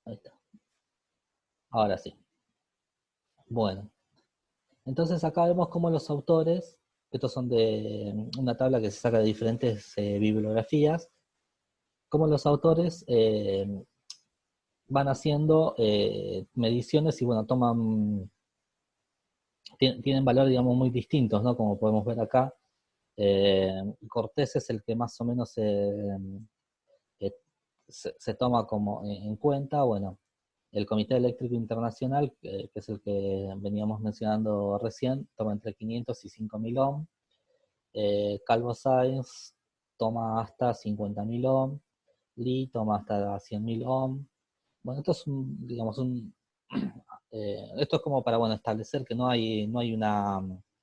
Ahí está. Ahora sí. Bueno, entonces acá vemos cómo los autores, estos son de una tabla que se saca de diferentes bibliografías, cómo los autores van haciendo mediciones y bueno, tienen valores, digamos, muy distintos, ¿no? Como podemos ver acá, Cortés es el que más o menos eh, se toma como en cuenta, bueno, el Comité Eléctrico Internacional, que es el que veníamos mencionando recién, toma entre 500 y 5000 ohm. Calvo Science toma hasta 50.000 ohm. Lee toma hasta 100.000 ohm. Bueno, esto es digamos, esto es como para, bueno, establecer que no hay una,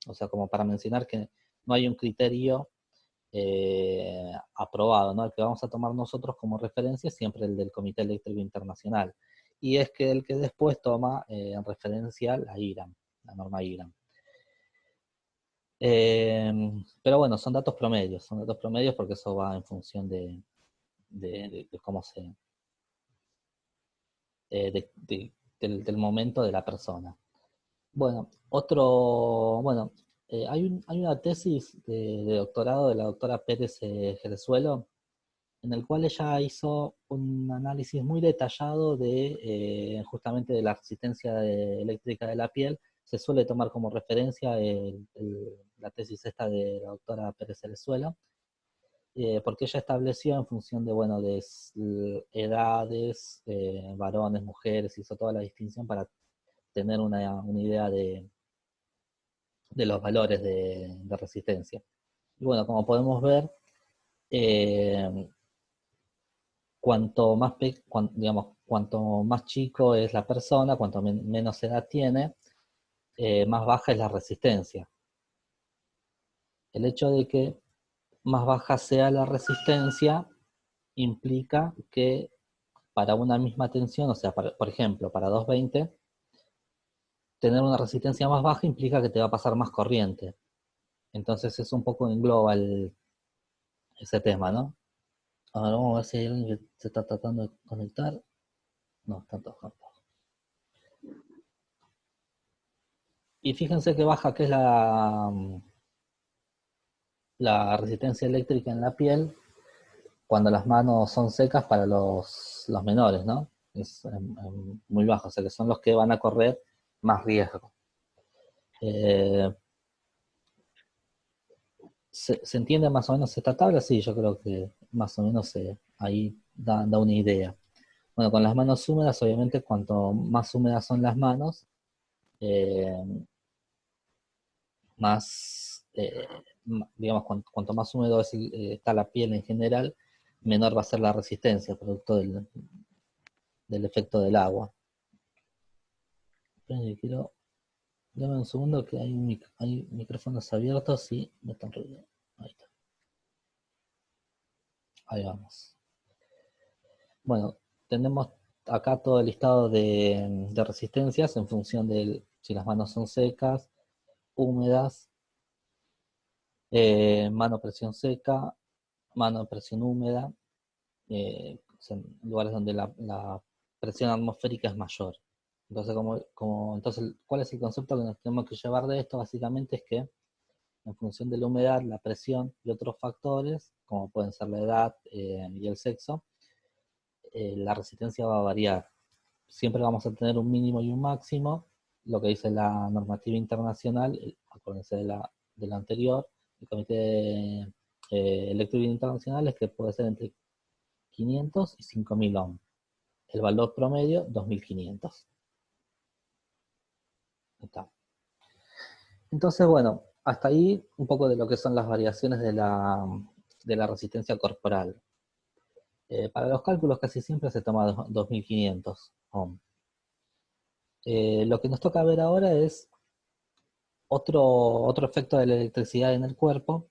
o sea, como para mencionar que no hay un criterio aprobado, ¿no? El que vamos a tomar nosotros como referencia es siempre el del Comité Eléctrico Internacional. Y es que el que después toma en referencia la IRAM, la norma IRAM. Pero bueno, son datos promedios porque eso va en función de cómo del momento de la persona. Bueno, hay una tesis de doctorado de la doctora Pérez Gerezuelo, en el cual ella hizo un análisis muy detallado de justamente de la resistencia eléctrica de la piel. Se suele tomar como referencia la tesis esta de la doctora Pérez Cerezuela, porque ella estableció en función de, bueno, de edades, varones, mujeres, hizo toda la distinción para tener una idea de los valores de resistencia. Y bueno, como podemos ver, eh, cuanto más chico es la persona, cuanto menos edad tiene, más baja es la resistencia. El hecho de que más baja sea la resistencia implica que para una misma tensión, o sea, por ejemplo, para 220, tener una resistencia más baja implica que te va a pasar más corriente. Entonces eso un poco engloba ese tema, ¿no? Ahora vamos a ver si hay alguien que se está tratando de conectar. No, están todos conectados. Y fíjense que baja, que es la resistencia eléctrica en la piel cuando las manos son secas para los menores, ¿no? Es muy bajo, o sea que son los que van a correr más riesgo. Eh, ¿se entiende más o menos esta tabla? Sí, yo creo que más o menos ahí da una idea. Bueno, con las manos húmedas, obviamente, cuanto más húmedas son las manos, eh, más, digamos, cuanto más húmedo está la piel en general, menor va a ser la resistencia, producto del efecto del agua. Dame un segundo que hay micrófonos abiertos y me están ruido. Ahí está. Ahí vamos. Bueno, tenemos acá todo el listado de resistencias en función de si las manos son secas, húmedas, mano presión seca, mano presión húmeda, en lugares donde la presión atmosférica es mayor. Entonces, entonces, ¿cuál es el concepto que nos tenemos que llevar de esto? Básicamente es que en función de la humedad, la presión y otros factores, como pueden ser la edad y el sexo, la resistencia va a variar. Siempre vamos a tener un mínimo y un máximo, lo que dice la normativa internacional, acuérdense de la anterior, el Comité Eléctrico Internacional es que puede ser entre 500 y 5000 ohm. El valor promedio, 2500. Está. Entonces, bueno, hasta ahí un poco de lo que son las variaciones de la resistencia corporal. Para los cálculos casi siempre se toma 2500 ohm. Lo que nos toca ver ahora es otro efecto de la electricidad en el cuerpo,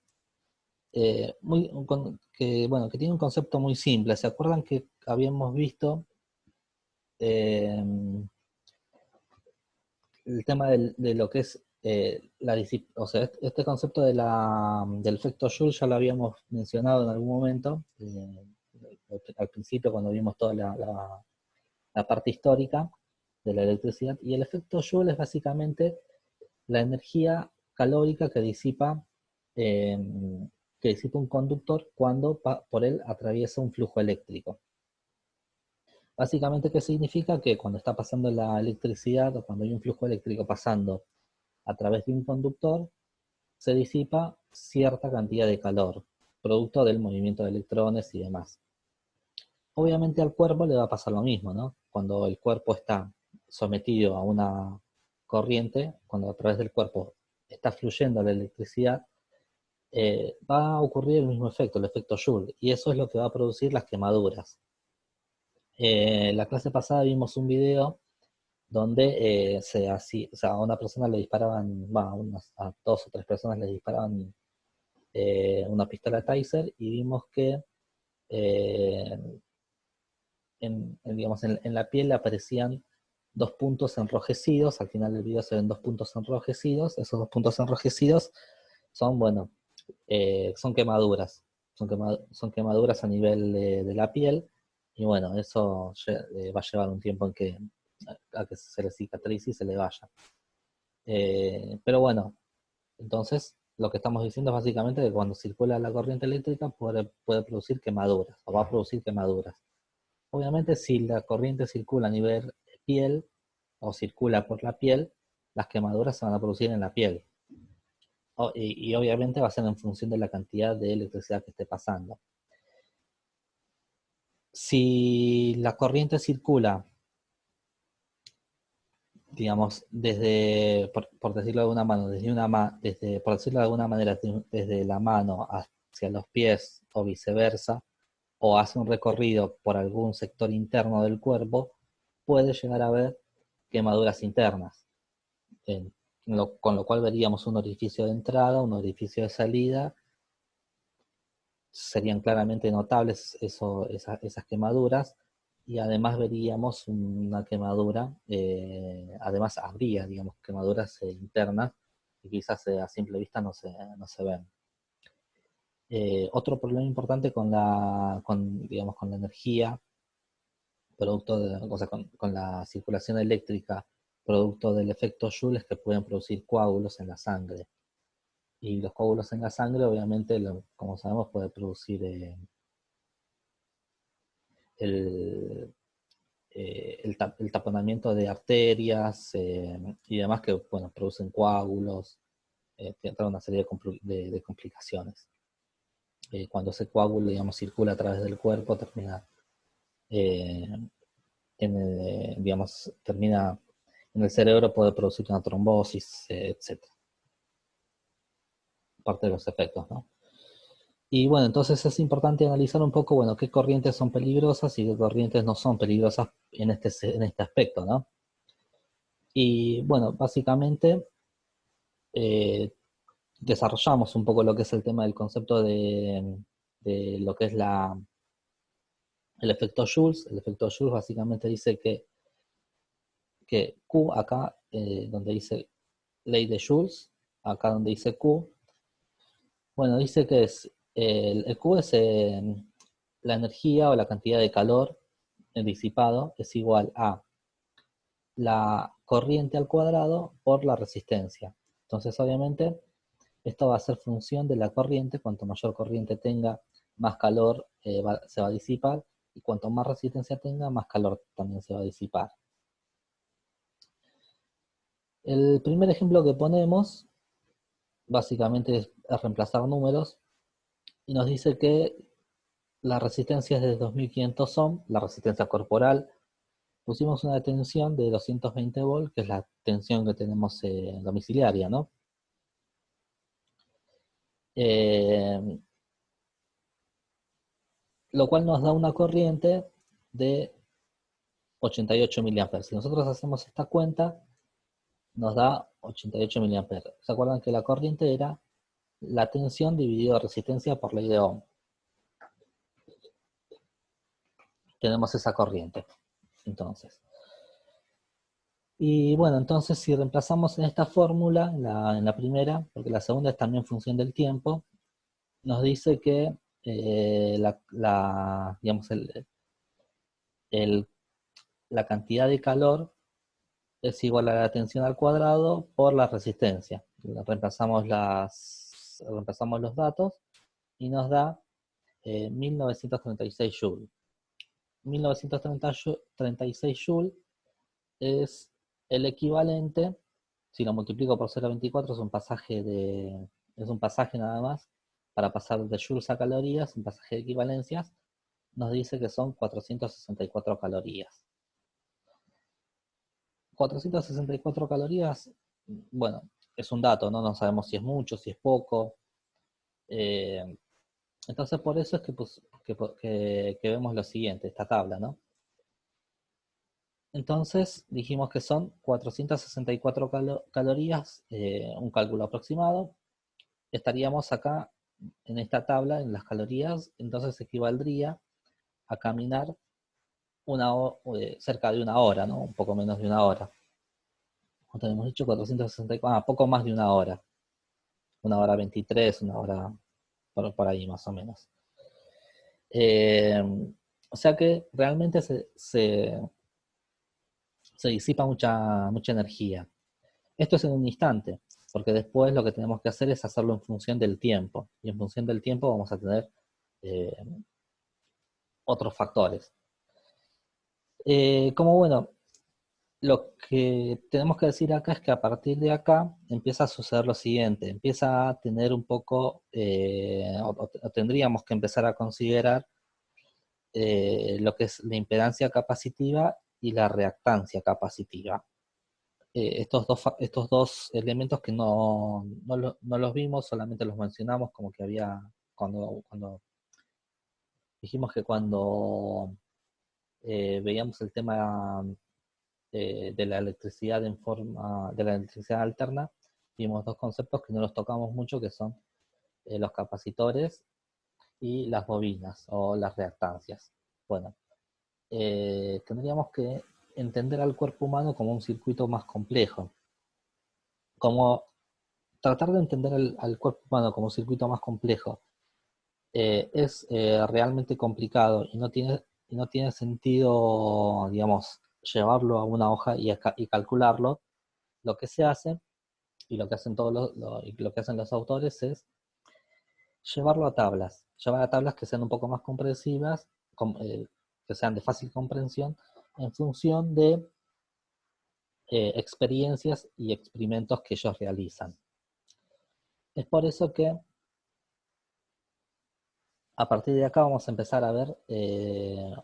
que tiene un concepto muy simple. ¿Se acuerdan que habíamos visto eh, el tema de lo que es o sea, este concepto del efecto Joule ya lo habíamos mencionado en algún momento, al principio cuando vimos toda la parte histórica de la electricidad, y el efecto Joule es básicamente la energía calórica eh, que disipa un conductor cuando por él atraviesa un flujo eléctrico. Básicamente, ¿qué significa? Que cuando está pasando la electricidad o cuando hay un flujo eléctrico pasando a través de un conductor, se disipa cierta cantidad de calor, producto del movimiento de electrones y demás. Obviamente al cuerpo le va a pasar lo mismo, ¿no? Cuando el cuerpo está sometido a una corriente, cuando a través del cuerpo está fluyendo la electricidad, va a ocurrir el mismo efecto, el efecto Joule, y eso es lo que va a producir las quemaduras. La clase pasada vimos un video donde o sea, a una persona le disparaban, a dos o tres personas les disparaban una pistola Taser, y vimos que eh, digamos, en la piel aparecían dos puntos enrojecidos. Al final del video se ven dos puntos enrojecidos. Esos dos puntos enrojecidos son, bueno, son quemaduras. Son quemaduras a nivel de la piel. Y bueno, eso va a llevar un tiempo en a que se le cicatrice y se le vaya. Pero bueno, entonces lo que estamos diciendo es básicamente que cuando circula la corriente eléctrica puede producir quemaduras, o va a producir quemaduras. Obviamente, si la corriente circula a nivel piel o circula por la piel, las quemaduras se van a producir en la piel. Y obviamente va a ser en función de la cantidad de electricidad que esté pasando. Si la corriente circula, digamos, por decirlo de alguna mano, por decirlo de alguna manera, desde la mano hacia los pies o viceversa, o hace un recorrido por algún sector interno del cuerpo, puede llegar a haber quemaduras internas, con lo cual veríamos un orificio de entrada, un orificio de salida. Serían claramente notables esas quemaduras, y además veríamos una quemadura, además habría, digamos, quemaduras internas que quizás a simple vista no se ven. Otro problema importante digamos, con la energía, o sea, con la circulación eléctrica, producto del efecto Joule, es que pueden producir coágulos en la sangre. Y los coágulos en la sangre, obviamente, como sabemos, puede producir el, el taponamiento de arterias y demás, que, bueno, producen coágulos, tiene una serie de complicaciones. Cuando ese coágulo, digamos, circula a través del cuerpo, eh, termina en el cerebro, puede producir una trombosis, etc. Parte de los efectos, ¿no? Y bueno, entonces es importante analizar un poco, bueno, qué corrientes son peligrosas y qué corrientes no son peligrosas en este aspecto, ¿no? Y bueno, básicamente eh, desarrollamos un poco lo que es el tema del concepto de lo que es el efecto Joule. El efecto Joule básicamente dice que Q acá, donde dice ley de Joule, acá donde dice Q, bueno, dice que el Q es la energía o la cantidad de calor disipado, es igual a la corriente al cuadrado por la resistencia. Entonces, obviamente, esto va a ser función de la corriente. Cuanto mayor corriente tenga, más calor se va a disipar, y cuanto más resistencia tenga, más calor también se va a disipar. El primer ejemplo que ponemos, básicamente, es reemplazar números, y nos dice que la resistencia es de 2500 ohm, la resistencia corporal. Pusimos una tensión de 220 volts, que es la tensión que tenemos domiciliaria, ¿no? Eh, lo cual nos da una corriente de 88 miliamperes. Si nosotros hacemos esta cuenta, nos da 88 miliamperes. ¿Se acuerdan que la corriente era la tensión dividido resistencia por ley de Ohm? Tenemos esa corriente, entonces. Y bueno, entonces si reemplazamos en esta fórmula, en la primera, porque la segunda es también función del tiempo, nos dice que digamos, el la cantidad de calor es igual a la tensión al cuadrado por la resistencia. Reemplazamos los datos y nos da 1936 joules. 1936 joules es el equivalente, si lo multiplico por 0,24 es un pasaje nada más, para pasar de joules a calorías, un pasaje de equivalencias, nos dice que son 464 calorías. 464 calorías, bueno, es un dato, ¿no? No sabemos si es mucho, si es poco. Entonces por eso es que vemos lo siguiente, esta tabla, ¿no? Entonces dijimos que son 464 calorías, un cálculo aproximado. Estaríamos acá en esta tabla, en las calorías, entonces equivaldría a caminar cerca de una hora, ¿no? Un poco menos de una hora. ¿Cuánto hemos dicho? 464, poco más de una hora 23, una hora por ahí más o menos. O sea que realmente se disipa mucha energía. Esto es en un instante, porque después lo que tenemos que hacer es hacerlo en función del tiempo, y en función del tiempo vamos a tener eh, otros factores. Como bueno, lo que tenemos que decir acá es que a partir de acá empieza a suceder lo siguiente, empieza a tener un poco, o tendríamos que empezar a considerar lo que es la impedancia capacitiva y la reactancia capacitiva. Estos dos elementos que no los vimos, solamente los mencionamos como que había, cuando dijimos que cuando veíamos el tema de la electricidad de la electricidad alterna, vimos dos conceptos que no los tocamos mucho, que son los capacitores y las bobinas o las reactancias. Bueno, tendríamos que entender al cuerpo humano como un circuito más complejo, como tratar de entender al cuerpo humano como un circuito más complejo es realmente complicado y no tiene sentido, digamos, llevarlo a una hoja y calcularlo. Lo que se hace y lo que hacen lo que hacen los autores es llevar a tablas que sean un poco más comprensivas, que sean de fácil comprensión, en función de experiencias y experimentos que ellos realizan. Es por eso que a partir de acá vamos a empezar a ver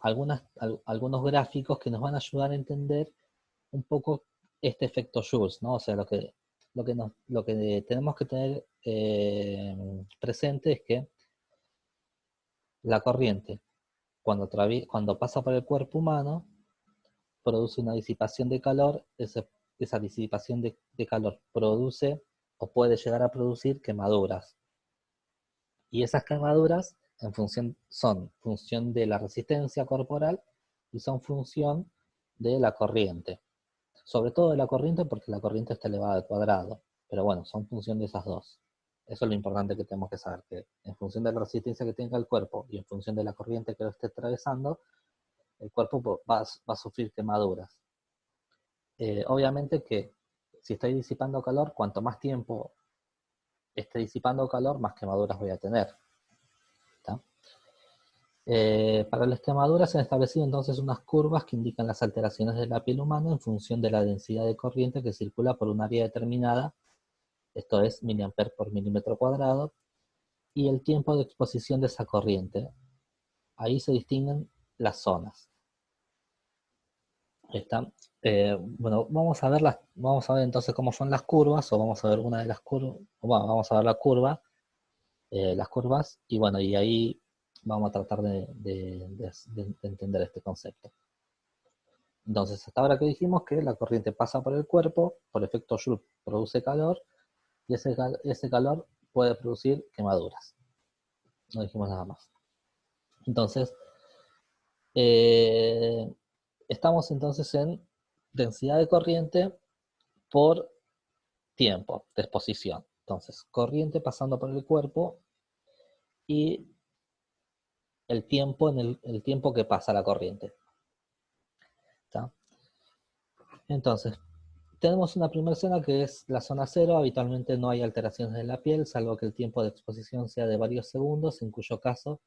algunos gráficos que nos van a ayudar a entender un poco este efecto Joule, ¿no? O sea, lo que tenemos que tener presente es que la corriente, cuando pasa por el cuerpo humano, produce una disipación de calor. Esa disipación de calor produce o puede llegar a producir quemaduras. Y esas quemaduras son función de la resistencia corporal y son función de la corriente. Sobre todo de la corriente, porque la corriente está elevada al cuadrado. Pero bueno, son función de esas dos. Eso es lo importante que tenemos que saber, que en función de la resistencia que tenga el cuerpo y en función de la corriente que lo esté atravesando, el cuerpo va a sufrir quemaduras. Obviamente que si estoy disipando calor, cuanto más tiempo esté disipando calor, más quemaduras voy a tener. Para las quemaduras se han establecido entonces unas curvas que indican las alteraciones de la piel humana en función de la densidad de corriente que circula por un área determinada, esto es miliamperes por milímetro cuadrado, y el tiempo de exposición de esa corriente. Ahí se distinguen las zonas. ¿Está? Bueno, vamos a ver entonces cómo son las curvas, o vamos a ver una de las curvas, bueno, vamos a ver la curva, las curvas, y bueno, y ahí vamos a tratar de entender este concepto. Entonces, hasta ahora que dijimos que la corriente pasa por el cuerpo, por efecto Joule produce calor, y ese calor puede producir quemaduras. No dijimos nada más. Entonces, eh, estamos entonces en densidad de corriente por tiempo de exposición. Entonces, corriente pasando por el cuerpo y el tiempo que pasa la corriente. ¿Está? Entonces, tenemos una primera zona que es la zona cero. Habitualmente no hay alteraciones en la piel, salvo que el tiempo de exposición sea de varios segundos, en cuyo caso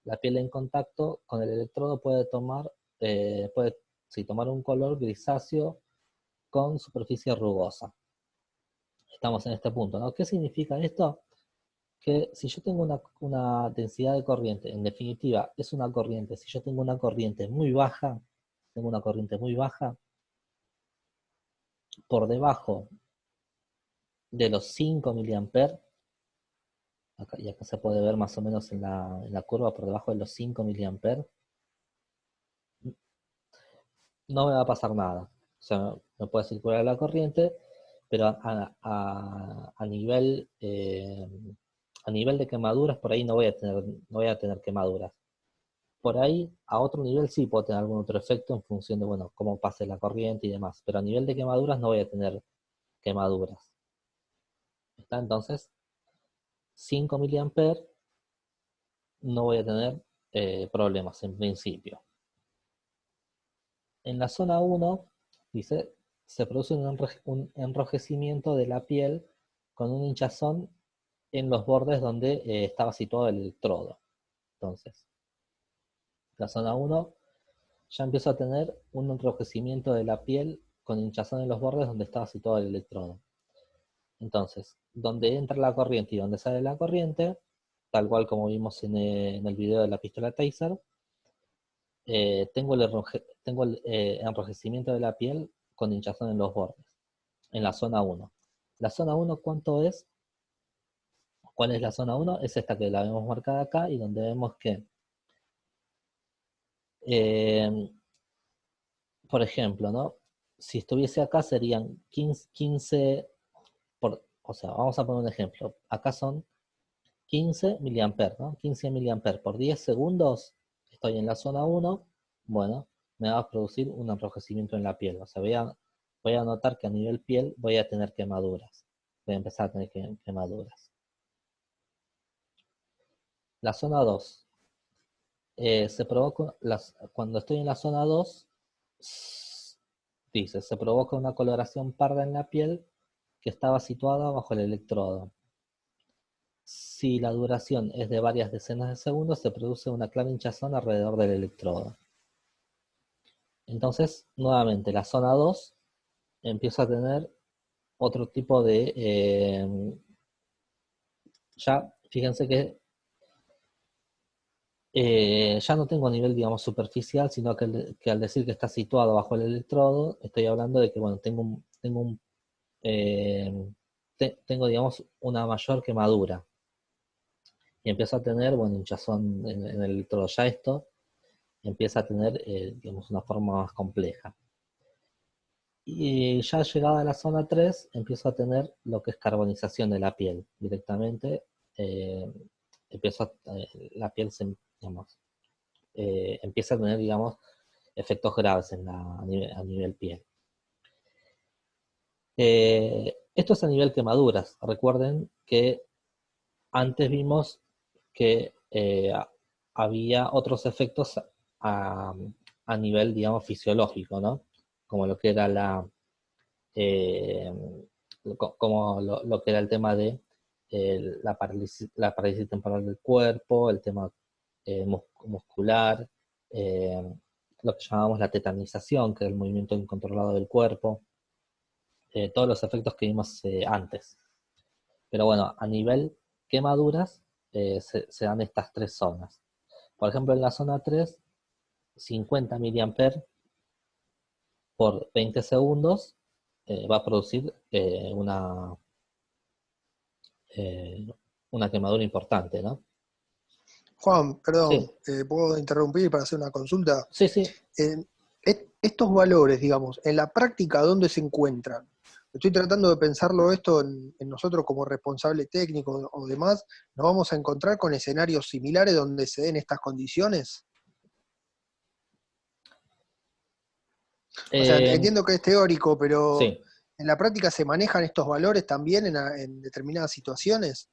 la piel en contacto con el electrodo puede tomar, sí, tomar un color grisáceo con superficie rugosa. Estamos en este punto, ¿no? ¿Qué significa esto? Que si yo tengo una densidad de corriente, en definitiva, es una corriente, si yo tengo una corriente muy baja, por debajo de los 5 miliamperes, y acá se puede ver más o menos en la curva, por debajo de los 5 miliamperes, no me va a pasar nada. O sea, no puede circular la corriente, pero a nivel de quemaduras, por ahí no voy a tener quemaduras. Por ahí, a otro nivel sí puedo tener algún otro efecto en función de, bueno, cómo pase la corriente y demás, pero a nivel de quemaduras no voy a tener quemaduras. ¿Está? Entonces, 5 miliamperes no voy a tener problemas en principio. En la zona 1, dice, se produce un enrojecimiento de la piel con un hinchazón en los bordes donde estaba situado el electrodo. Entonces, la zona 1 ya empiezo a tener un enrojecimiento de la piel con hinchazón en los bordes donde estaba situado el electrodo. Entonces, donde entra la corriente y donde sale la corriente, tal cual como vimos en el video de la pistola Taser, tengo el enrojecimiento de la piel con hinchazón en los bordes, en la zona 1. La zona 1, ¿cuánto es? ¿Cuál es la zona 1? Es esta que la vemos marcada acá y donde vemos que, eh, por ejemplo, ¿no? Si estuviese acá serían 15 o sea, vamos a poner un ejemplo. Acá son 15 miliamperes, ¿no? 15 miliamperes por 10 segundos, estoy en la zona 1, bueno, me va a producir un enrojecimiento en la piel. O sea, voy a notar que a nivel piel voy a tener quemaduras. Voy a empezar a tener quemaduras. La zona 2. Se provoca, cuando estoy en la zona 2, dice, se provoca una coloración parda en la piel que estaba situada bajo el electrodo. Si la duración es de varias decenas de segundos, se produce una clara hinchazón alrededor del electrodo. Entonces, nuevamente, la zona 2 empieza a tener otro tipo de... ya, fíjense que ya no tengo nivel, digamos, superficial, sino que al decir que está situado bajo el electrodo, estoy hablando de que, bueno, eh, tengo, digamos, una mayor quemadura. Y empiezo a tener, bueno, hinchazón en el electrodo. Ya esto empieza a tener, digamos, una forma más compleja. Y ya llegada a la zona 3, empiezo a tener lo que es carbonización de la piel directamente. eh, la piel digamos, empieza a tener, digamos, efectos graves a nivel piel. Esto es a nivel quemaduras. Recuerden que antes vimos que había otros efectos a, a nivel, digamos, fisiológico, ¿no? Como lo que era eh, como lo que era el tema de la parálisis temporal del cuerpo, el tema muscular, eh, lo que llamamos la tetanización, que es el movimiento incontrolado del cuerpo, todos los efectos que vimos antes. Pero bueno, a nivel quemaduras se dan estas tres zonas. Por ejemplo, en la zona 3, 50 miliamperes por 20 segundos va a producir eh, una quemadura importante, ¿no? Juan, perdón, Sí, ¿puedo interrumpir para hacer una consulta? sí, sí. Eh, Estos valores, digamos, en la práctica, ¿dónde se encuentran? Estoy tratando de pensarlo esto en nosotros como responsable técnico o demás. ¿Nos vamos a encontrar con escenarios similares donde se den estas condiciones? O sea, Eh, entiendo que es teórico, pero sí, ¿en la práctica se manejan estos valores también en determinadas situaciones?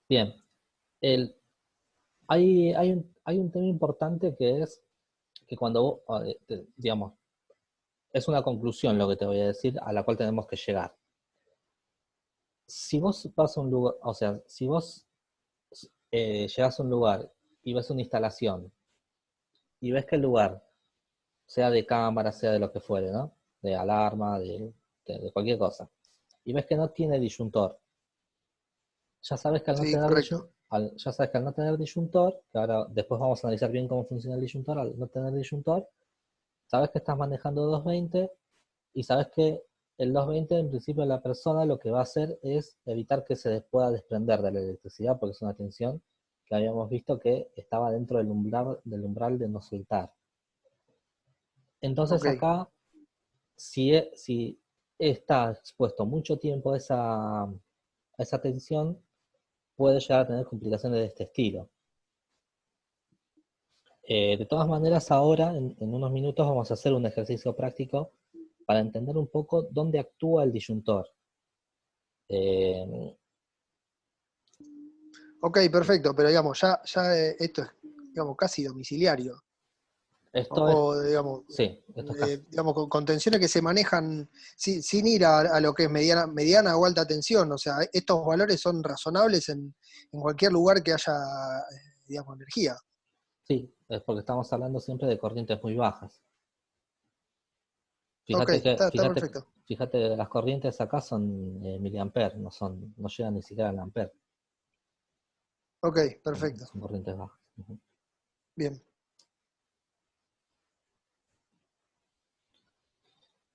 bien. El, hay un tema importante que es que cuando vos, digamos, es una conclusión lo que te voy a decir, a la cual tenemos que llegar. Si vos vas a un lugar, o sea, si vos llegas a un lugar y ves una instalación y ves que el lugar, sea de cámara, sea de lo que fuere, ¿no? De alarma, de cualquier cosa, y ves que no tiene disyuntor, ya sabes que al no Sí, tener correcto. ya sabes que al no tener disyuntor, que ahora después vamos a analizar bien cómo funciona el disyuntor, al no tener disyuntor, sabes que estás manejando 220 y sabes que el 220 en principio la persona lo que va a hacer es evitar que se pueda desprender de la electricidad porque es una tensión que habíamos visto que estaba dentro del umbral de no soltar. Entonces Ok. acá, si está expuesto mucho tiempo a esa tensión, puede llegar a tener complicaciones de este estilo. De todas maneras, ahora, en unos minutos, vamos a hacer un ejercicio práctico para entender un poco dónde actúa el disyuntor. Eh, Ok, perfecto, pero digamos, ya esto es, digamos, casi domiciliario. esto es, O, sí, esto es casi, digamos, con tensiones que se manejan sin ir a lo que es mediana o alta tensión. O sea, estos valores son razonables en cualquier lugar que haya, digamos, energía. sí, es porque estamos hablando siempre de corrientes muy bajas. Ok, Fíjate que, está fíjate, perfecto. fíjate, las corrientes acá son miliamperes, no llegan ni siquiera al ampere, Ok, son, perfecto. son corrientes bajas. Ujú. Bien.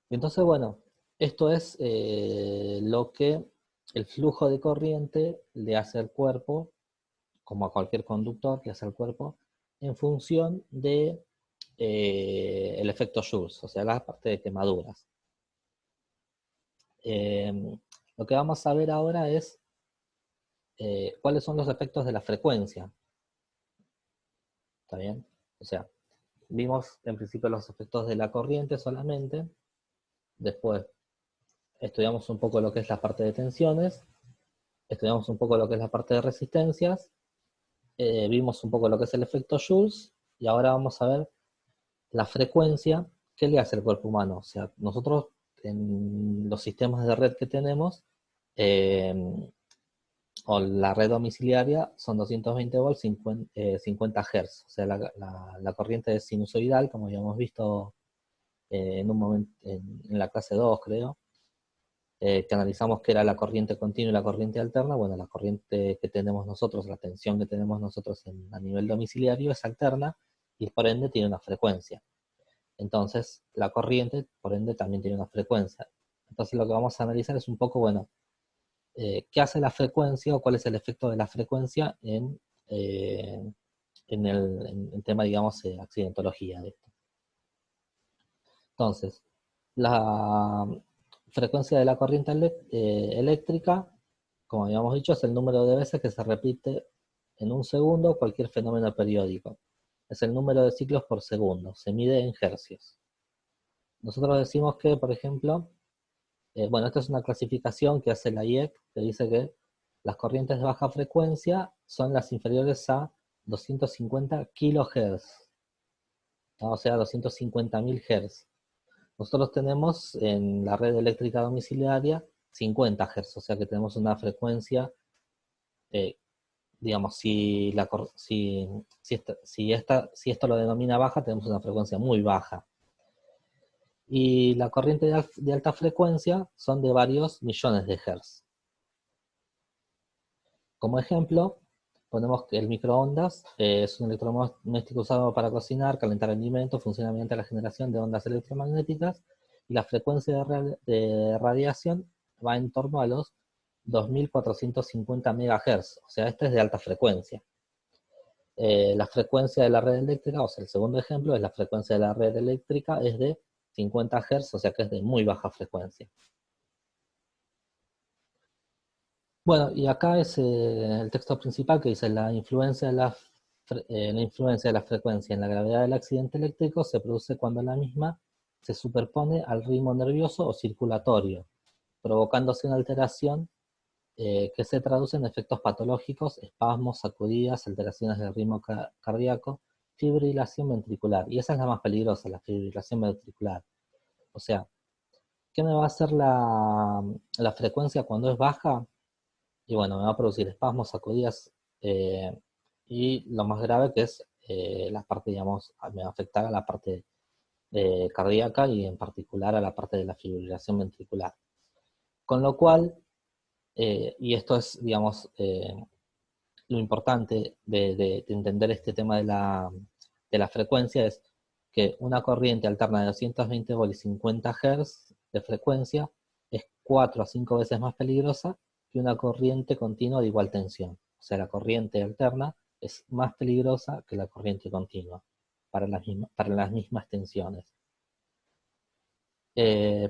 Entonces, bueno, esto es lo que el flujo de corriente le hace al cuerpo, como a cualquier conductor le hace al cuerpo, en función de el efecto Joule, o sea, la parte de quemaduras. Eh, lo que vamos a ver ahora es cuáles son los efectos de la frecuencia, ¿está bien? O sea, vimos en principio los efectos de la corriente solamente, después estudiamos un poco lo que es la parte de tensiones, estudiamos un poco lo que es la parte de resistencias, vimos un poco lo que es el efecto Joule, y ahora vamos a ver la frecuencia, ¿qué le hace al cuerpo humano? O sea, nosotros en los sistemas de red que tenemos, eh, o la red domiciliaria, son 220 volts, 50 Hz. O sea, la corriente es sinusoidal, como habíamos visto en un momento en la clase 2, creo, que analizamos qué era la corriente continua y la corriente alterna. Bueno, la corriente que tenemos nosotros, la tensión que tenemos nosotros a nivel domiciliario es alterna y por ende tiene una frecuencia. Entonces, la corriente, por ende, también tiene una frecuencia. Entonces, lo que vamos a analizar es un poco, bueno, qué hace la frecuencia o cuál es el efecto de la frecuencia en el tema, digamos, accidentología de esto. Entonces, la frecuencia de la corriente eléctrica, como habíamos dicho, es el número de veces que se repite en un segundo cualquier fenómeno periódico. Es el número de ciclos por segundo, se mide en hercios. Nosotros decimos que, por ejemplo, bueno, esta es una clasificación que hace la IEC, que dice que las corrientes de baja frecuencia son las inferiores a 250 kHz, ¿no? O sea, 250.000 Hz. Nosotros tenemos en la red eléctrica domiciliaria 50 Hz, o sea que tenemos una frecuencia, eh, digamos, si esto lo denomina baja, tenemos una frecuencia muy baja. Y la corriente de alta frecuencia son de varios millones de Hz. Como ejemplo, ponemos que el microondas es un electrodoméstico usado para cocinar, calentar alimentos, funciona mediante la generación de ondas electromagnéticas y la frecuencia de radiación va en torno a los 2450 MHz, o sea, este es de alta frecuencia. La frecuencia de la red eléctrica, o sea, el segundo ejemplo es la frecuencia de la red eléctrica es de 50 Hz, o sea que es de muy baja frecuencia. Bueno, y acá es el texto principal que dice la influencia de la frecuencia en la gravedad del accidente eléctrico se produce cuando la misma se superpone al ritmo nervioso o circulatorio, provocándose una alteración que se traduce en efectos patológicos, espasmos, sacudidas, alteraciones del ritmo cardíaco, fibrilación ventricular. Y esa es la más peligrosa, la fibrilación ventricular. O sea, ¿qué me va a hacer la frecuencia cuando es baja? Y bueno, me va a producir espasmos, sacudidas, eh, y lo más grave que es la parte, digamos, me va a afectar a la parte cardíaca y en particular a la parte de la fibrilación ventricular. Con lo cual, y esto es, digamos, lo importante de entender este tema de la frecuencia es que una corriente alterna de 220 volts y 50 Hz de frecuencia es 4 a 5 veces más peligrosa que una corriente continua de igual tensión. O sea, la corriente alterna es más peligrosa que la corriente continua para las mismas tensiones.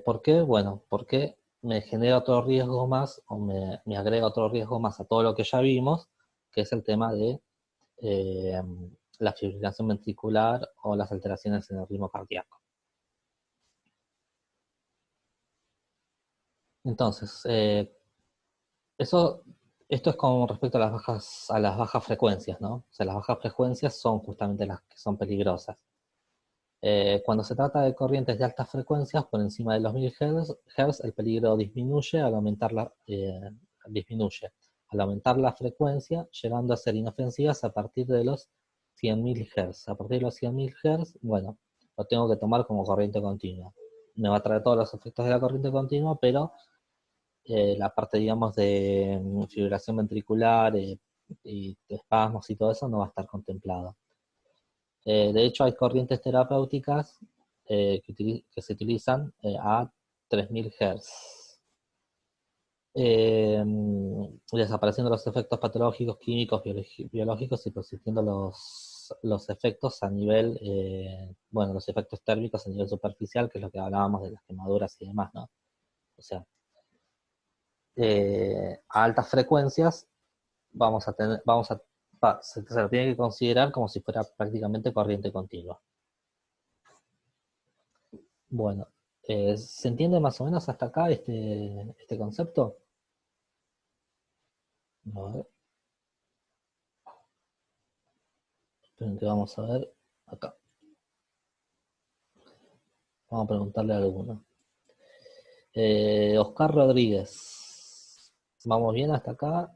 ¿Por qué? Bueno, porque me genera otro riesgo más o me agrega otro riesgo más a todo lo que ya vimos, que es el tema de eh, la fibrilación ventricular o las alteraciones en el ritmo cardíaco. Entonces, eso, esto es con respecto a las bajas frecuencias, ¿no? O sea, las bajas frecuencias son justamente las que son peligrosas. Cuando se trata de corrientes de altas frecuencias, por encima de los 1000 Hz, el peligro disminuye al aumentar la frecuencia, llegando a ser inofensivas a partir de los 100.000 Hz. A partir de los 100.000 Hz, bueno, lo tengo que tomar como corriente continua. Me va a traer todos los efectos de la corriente continua, pero la parte, digamos, de fibrilación ventricular y de espasmos y todo eso no va a estar contemplado. De hecho, hay corrientes terapéuticas que se utilizan a 3000 Hz, desapareciendo los efectos patológicos, químicos, biológicos y persistiendo los efectos a nivel, bueno, los efectos térmicos a nivel superficial, que es lo que hablábamos de las quemaduras y demás, ¿no? O sea, a altas frecuencias se lo tiene que considerar como si fuera prácticamente corriente continua. Bueno, ¿se entiende más o menos hasta acá este concepto? A ver, esperen que vamos a ver acá. Vamos a preguntarle a alguno. Oscar Rodríguez. ¿Vamos bien hasta acá?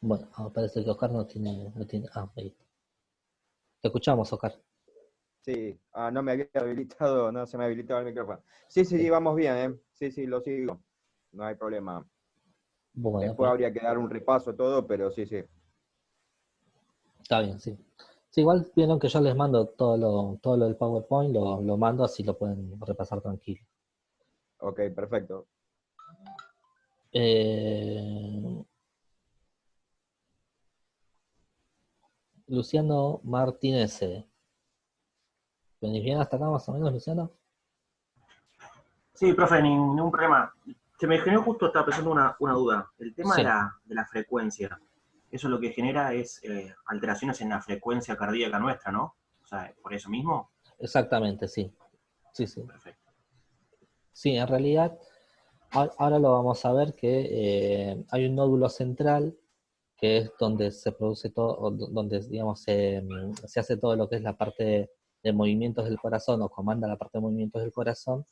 Bueno, parece que Oscar no tiene. Ah, ahí. Te escuchamos, Oscar. Sí, no me había habilitado, no se me habilitaba el micrófono. Sí, sí, vamos bien, ¿eh? Sí, sí, lo sigo. No hay problema. Bueno, Después habría que dar un repaso todo, pero sí, sí. está bien, sí. Sí, igual vieron que yo les mando todo lo del PowerPoint, lo mando así lo pueden repasar tranquilo. Ok, perfecto. Eh, Luciano Martínez. ¿Venís bien hasta acá más o menos, Luciano? Sí, profe, ningún problema. Se me generó justo, estaba pensando una duda. El tema Sí, de la frecuencia, eso lo que genera es alteraciones en la frecuencia cardíaca nuestra, ¿no? O sea, por eso mismo. exactamente, sí. Sí, sí. Perfecto. Sí, en realidad, ahora lo vamos a ver que hay un nódulo central que es donde se produce todo, o donde, digamos, se hace todo lo que es la parte de movimientos del corazón o comanda la parte de movimientos del corazón,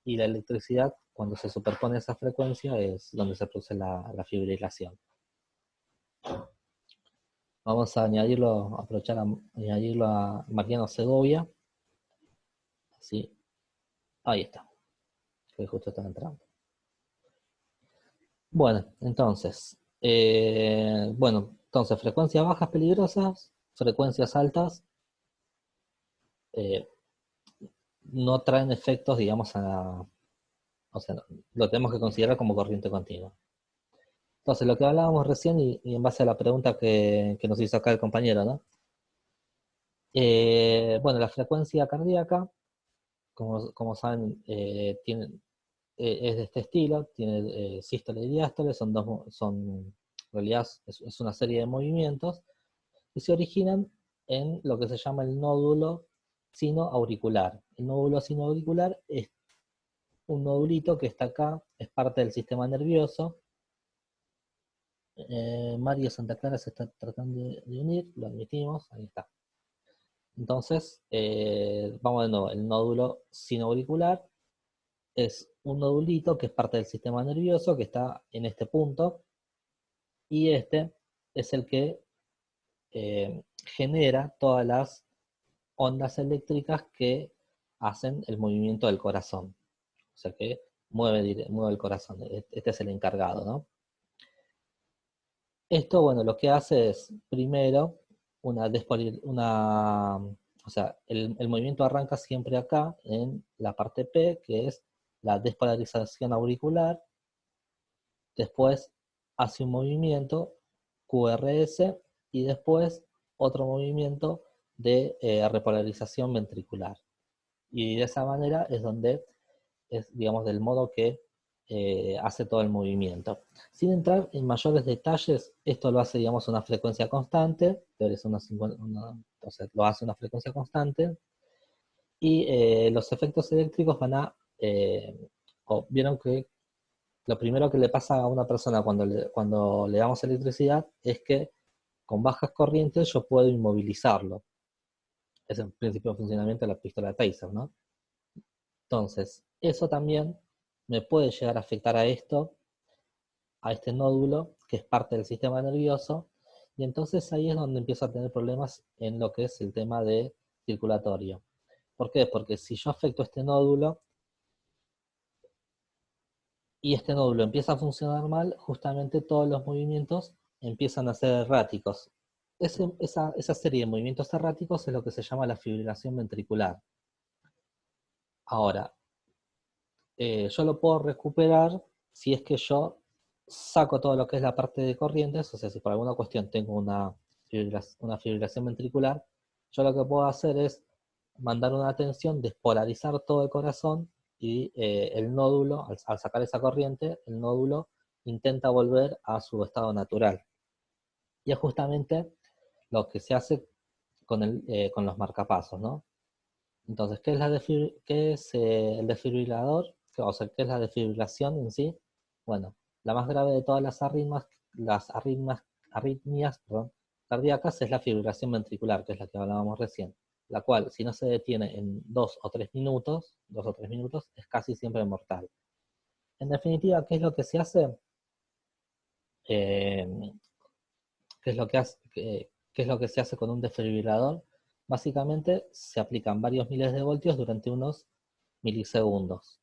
y la electricidad, cuando se superpone esa frecuencia, es donde se produce la fibrilación. Vamos a añadirlo, aprovechar a añadirlo a Mariano Segovia. Así, ahí está, que justo está entrando. Bueno, entonces, frecuencias bajas peligrosas, frecuencias altas no traen efectos, digamos, o sea, lo tenemos que considerar como corriente continua. Entonces, lo que hablábamos recién y en base a la pregunta que nos hizo acá el compañero, ¿no? Bueno, la frecuencia cardíaca, como saben, es de este estilo, tiene sístole y diástole, en realidad es una serie de movimientos y se originan en lo que se llama el nódulo sinoauricular. El nódulo sinoauricular es un nodulito que está acá, es parte del sistema nervioso, Mario Santa Clara se está tratando de unir, lo admitimos, ahí está. Entonces, vamos de nuevo, el nódulo sinoauricular es un nodulito que es parte del sistema nervioso, que está en este punto, y este es el que genera todas las ondas eléctricas que hacen el movimiento del corazón. O sea que mueve el corazón. Este es el encargado, ¿no? Esto, bueno, lo que hace es, primero, o sea, el movimiento arranca siempre acá, en la parte P, que es la despolarización auricular. Después hace un movimiento QRS y después otro movimiento de repolarización ventricular. Y de esa manera es donde es, digamos, del modo que hace todo el movimiento. Sin entrar en mayores detalles, esto lo hace, digamos, una frecuencia constante, o sea, lo hace una frecuencia constante, y los efectos eléctricos van a, vieron que lo primero que le pasa a una persona cuando le damos electricidad es que con bajas corrientes yo puedo inmovilizarlo. Es el principio de funcionamiento de la pistola Taser, ¿no? Entonces, eso también me puede llegar a afectar a este nódulo, que es parte del sistema nervioso, y entonces ahí es donde empiezo a tener problemas en lo que es el tema de circulatorio. ¿Por qué? Porque si yo afecto este nódulo, y este nódulo empieza a funcionar mal, justamente todos los movimientos empiezan a ser erráticos. Esa serie de movimientos erráticos es lo que se llama la fibrilación ventricular. Ahora, yo lo puedo recuperar si es que yo saco todo lo que es la parte de corrientes, o sea, si por alguna cuestión tengo una fibrilación ventricular, yo lo que puedo hacer es mandar una tensión, despolarizar todo el corazón y el nódulo, al sacar esa corriente, el nódulo intenta volver a su estado natural. Y es justamente lo que se hace con los marcapasos, ¿no? Entonces, ¿qué es el desfibrilador? O sea, ¿qué es la desfibrilación en sí? Bueno, la más grave de todas las arritmias, perdón, cardíacas es la fibrilación ventricular, que es la que hablábamos recién, la cual, si no se detiene en 2 o 3 minutos, es casi siempre mortal. En definitiva, ¿qué es lo que se hace? Eh, ¿Qué es lo que se hace con un desfibrilador? Básicamente se aplican varios miles de voltios durante unos milisegundos.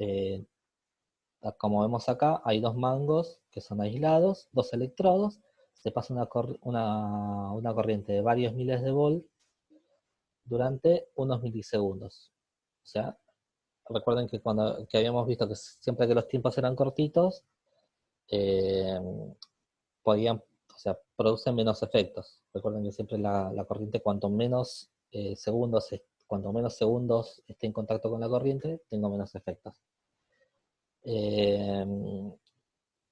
Eh, Como vemos acá, hay dos mangos que son aislados, dos electrodos, se pasa una corriente de varios miles de volts durante unos milisegundos. O sea, recuerden que habíamos visto que siempre que los tiempos eran cortitos, eh, o sea, producen menos efectos. Recuerden que siempre la corriente, cuanto menos segundos esté en contacto con la corriente, tengo menos efectos. Eh,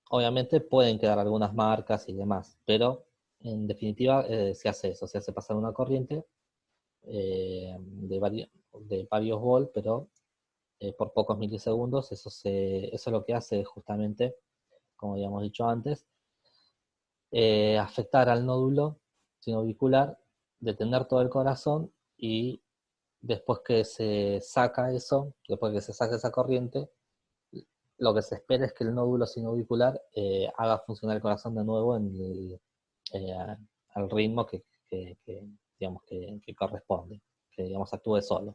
Obviamente pueden quedar algunas marcas y demás, pero en definitiva se hace eso, se hace pasar una corriente de varios volts, pero por pocos milisegundos. Eso es lo que hace justamente, como habíamos dicho antes, afectar al nódulo sinoauricular, detener todo el corazón, y después que se saca eso, después que se saca esa corriente, lo que se espera es que el nódulo sinoauricular haga funcionar el corazón de nuevo al ritmo digamos, que corresponde, que digamos actúe solo.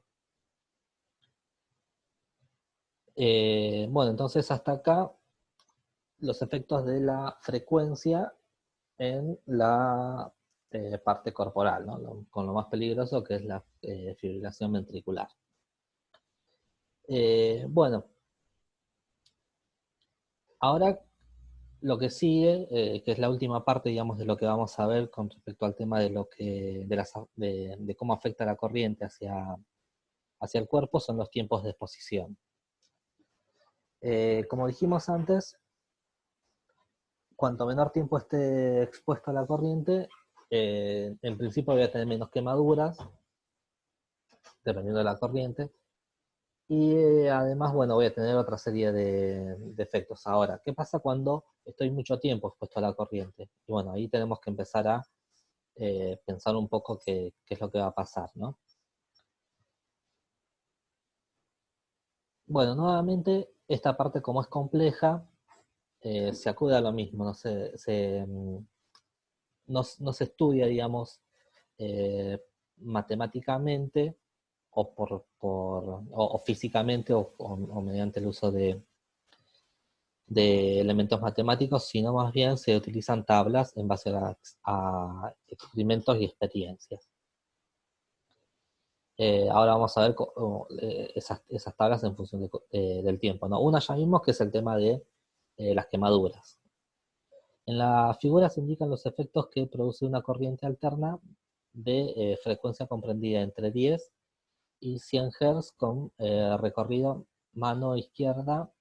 Bueno, entonces hasta acá los efectos de la frecuencia en la parte corporal, ¿no? Con lo más peligroso, que es la fibrilación ventricular. Bueno, ahora lo que sigue, que es la última parte, digamos, de lo que vamos a ver con respecto al tema de cómo afecta la corriente hacia el cuerpo, son los tiempos de exposición. Como dijimos antes, cuanto menor tiempo esté expuesto a la corriente, en principio voy a tener menos quemaduras, dependiendo de la corriente, Y además, bueno, voy a tener otra serie de efectos. Ahora, ¿qué pasa cuando estoy mucho tiempo expuesto a la corriente? Y bueno, ahí tenemos que empezar a pensar un poco qué es lo que va a pasar, ¿no? Bueno, nuevamente, esta parte como es compleja, se acude a lo mismo, no se estudia, digamos, matemáticamente o físicamente o mediante el uso de elementos matemáticos, sino más bien se utilizan tablas en base a experimentos y experiencias. Ahora vamos a ver esas tablas en función del tiempo, ¿no? Una ya vimos que es el tema de las quemaduras. En la figura se indican los efectos que produce una corriente alterna de frecuencia comprendida entre 10 y 100 Hz con recorrido mano izquierda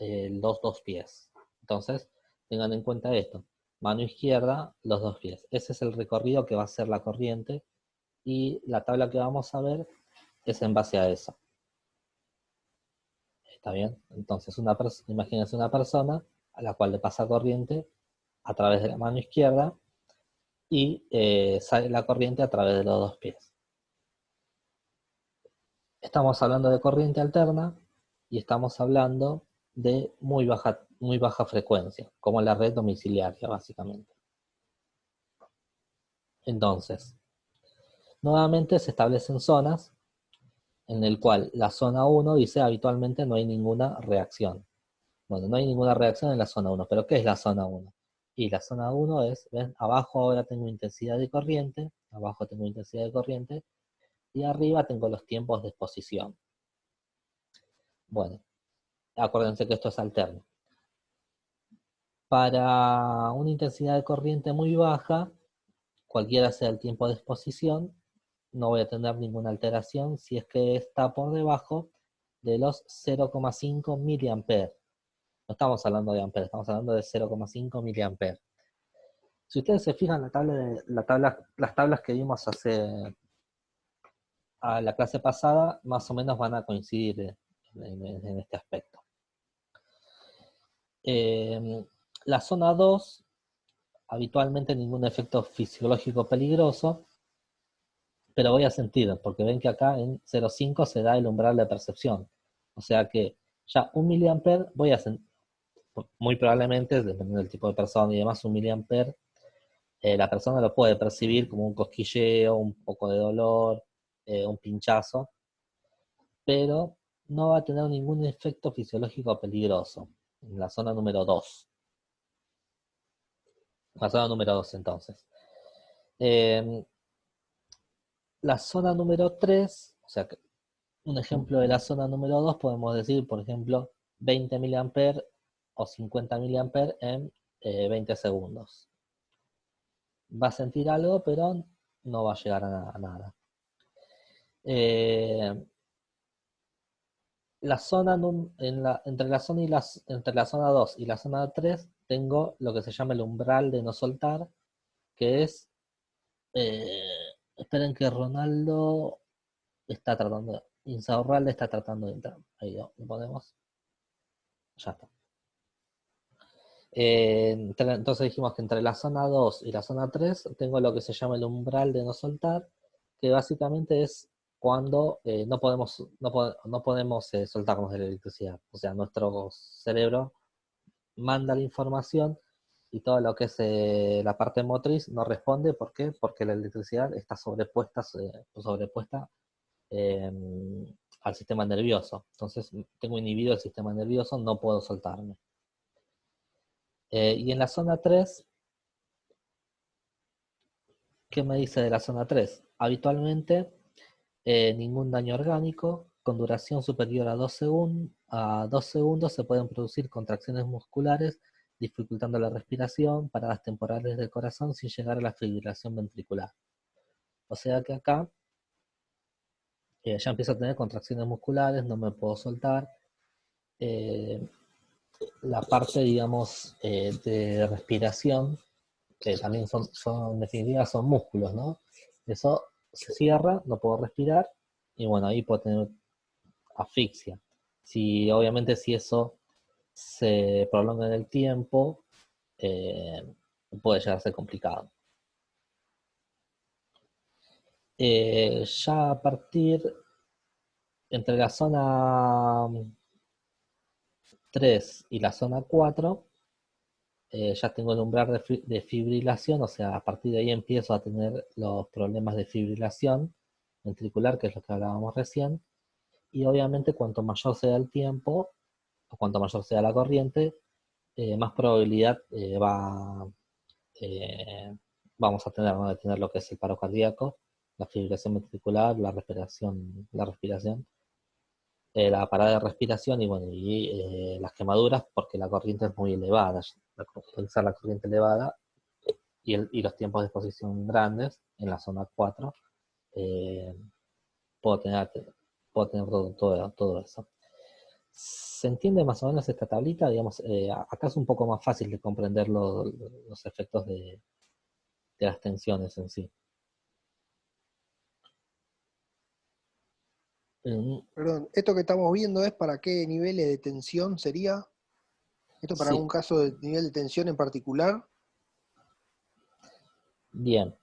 los dos pies. Entonces, tengan en cuenta esto. Mano izquierda, los dos pies. Ese es el recorrido que va a hacer la corriente y la tabla que vamos a ver es en base a eso. ¿Está bien? Entonces, imagínense una persona a la cual le pasa corriente a través de la mano izquierda y sale la corriente a través de los dos pies. Estamos hablando de corriente alterna y estamos hablando de muy baja frecuencia, como la red domiciliaria, básicamente. Entonces, nuevamente se establecen zonas en el cual la zona 1 dice habitualmente no hay ninguna reacción. Bueno, no hay ninguna reacción en la zona 1, pero ¿qué es la zona 1? Y la zona 1 es, ven, abajo ahora tengo intensidad de corriente, abajo tengo intensidad de corriente, y arriba tengo los tiempos de exposición. Bueno, acuérdense que esto es alterno. Para una intensidad de corriente muy baja, cualquiera sea el tiempo de exposición, no voy a tener ninguna alteración si es que está por debajo de los 0,5 mA. No estamos hablando de amperes, estamos hablando de 0,5 mA. Si ustedes se fijan las tablas que vimos a la clase pasada, más o menos van a coincidir en este aspecto. La zona 2, habitualmente ningún efecto fisiológico peligroso, pero voy a sentir, porque ven que acá en 0,5 se da el umbral de percepción. O sea que ya 1 mA voy a sentir, muy probablemente, dependiendo del tipo de persona y demás, 1 mA, la persona lo puede percibir como un cosquilleo, un poco de dolor, un pinchazo, pero no va a tener ningún efecto fisiológico peligroso en la zona número 2. La zona número 2, entonces. La zona número 3, o sea, un ejemplo de la zona número 2, podemos decir, por ejemplo, 20 mA o 50 mA en 20 segundos. Va a sentir algo, pero no va a llegar a nada. La zona entre la zona 2 y la zona 3 tengo lo que se llama el umbral de no soltar, que es, esperen que Ronaldo está tratando, Insaurralde está tratando de entrar. Ahí lo ponemos. Ya está. Entonces dijimos que entre la zona 2 y la zona 3 tengo lo que se llama el umbral de no soltar, que básicamente es cuando no podemos soltarnos de la electricidad. O sea, nuestro cerebro manda la información y todo lo que es la parte motriz no responde. ¿Por qué? Porque la electricidad está sobrepuesta eh, al sistema nervioso. Entonces tengo inhibido el sistema nervioso, no puedo soltarme. Y en la zona 3, ¿qué me dice de la zona 3? Habitualmente ningún daño orgánico, con duración superior a 2 segundos se pueden producir contracciones musculares, dificultando la respiración, paradas temporales del corazón sin llegar a la fibrilación ventricular. O sea que acá ya empiezo a tener contracciones musculares, no me puedo soltar. La parte, digamos, de respiración, que también en definitiva son músculos, ¿no? Eso se cierra, no puedo respirar, y bueno, ahí puedo tener asfixia. Obviamente si eso se prolonga en el tiempo, puede llegar a ser complicado. Ya a partir entre la zona 3 y la zona 4, ya tengo el umbral de fibrilación, o sea, a partir de ahí empiezo a tener los problemas de fibrilación ventricular, que es lo que hablábamos recién, y obviamente cuanto mayor sea el tiempo, o cuanto mayor sea la corriente, más probabilidad vamos a tener, ¿no?, de tener lo que es el paro cardíaco, la fibrilación ventricular, la respiración, la parada de respiración y bueno, las quemaduras, porque la corriente es muy elevada. Utilizar la corriente elevada y los tiempos de exposición grandes en la zona 4, eh, puedo tener, todo eso. ¿Se entiende más o menos esta tablita? Digamos, acá es un poco más fácil de comprender los efectos de las tensiones en sí. Perdón, ¿esto que estamos viendo es para qué niveles de tensión sería? ¿Esto para Sí, algún caso de nivel de tensión en particular? bien.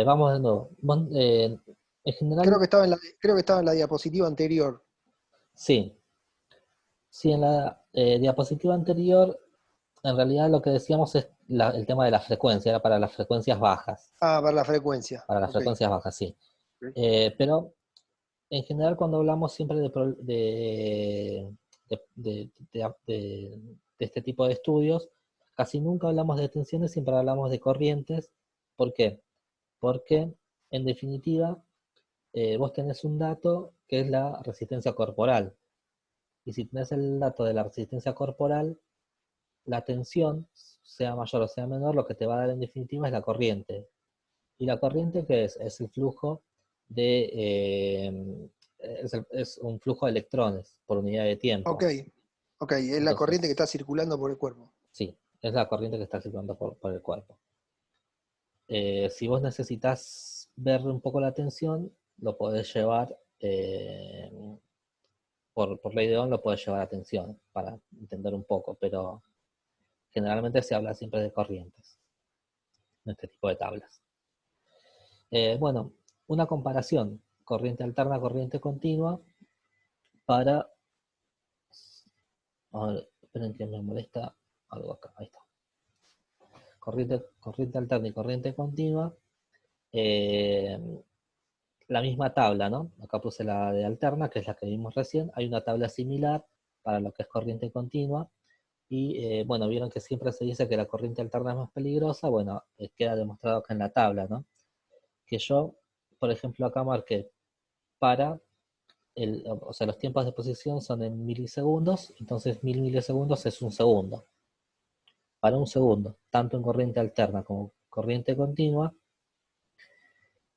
Vamos de nuevo. En Creo general, que estaba en la diapositiva anterior. sí. Sí, en la diapositiva anterior, en realidad lo que decíamos es el tema de la frecuencia, era para las frecuencias bajas. Ah, para la frecuencia. Para las Ok. frecuencias bajas, sí. Ok. Pero en general cuando hablamos siempre de este tipo de estudios, casi nunca hablamos de tensiones, siempre hablamos de corrientes. ¿Por qué? Porque en definitiva vos tenés un dato que es la resistencia corporal. Y si tenés el dato de la resistencia corporal, la tensión, sea mayor o sea menor, lo que te va a dar en definitiva es la corriente. ¿Y la corriente qué es? Es el flujo es un flujo de electrones por unidad de Ok, tiempo. ok, es la corriente que Entonces, está circulando por el cuerpo. sí, es la corriente que está circulando por el cuerpo. Si vos necesitas ver un poco la tensión, lo podés llevar, por ley de Ohm, lo podés llevar a tensión para entender un poco, pero generalmente se habla siempre de corrientes en este tipo de tablas. Bueno, una comparación, corriente alterna, corriente continua, para... Ahora, esperen que me molesta algo acá, ahí está. Corriente alterna y corriente continua. eh, la misma tabla, ¿no? Acá puse la de alterna, que es la que vimos recién. Hay una tabla similar para lo que es corriente continua. Y bueno, vieron que siempre se dice que la corriente alterna es más peligrosa. Bueno, queda demostrado acá en la tabla, ¿no? Que yo, por ejemplo, acá marqué para o sea, los tiempos de exposición son en milisegundos, entonces 1000 milisegundos es un segundo. Para un segundo, tanto en corriente alterna como corriente continua,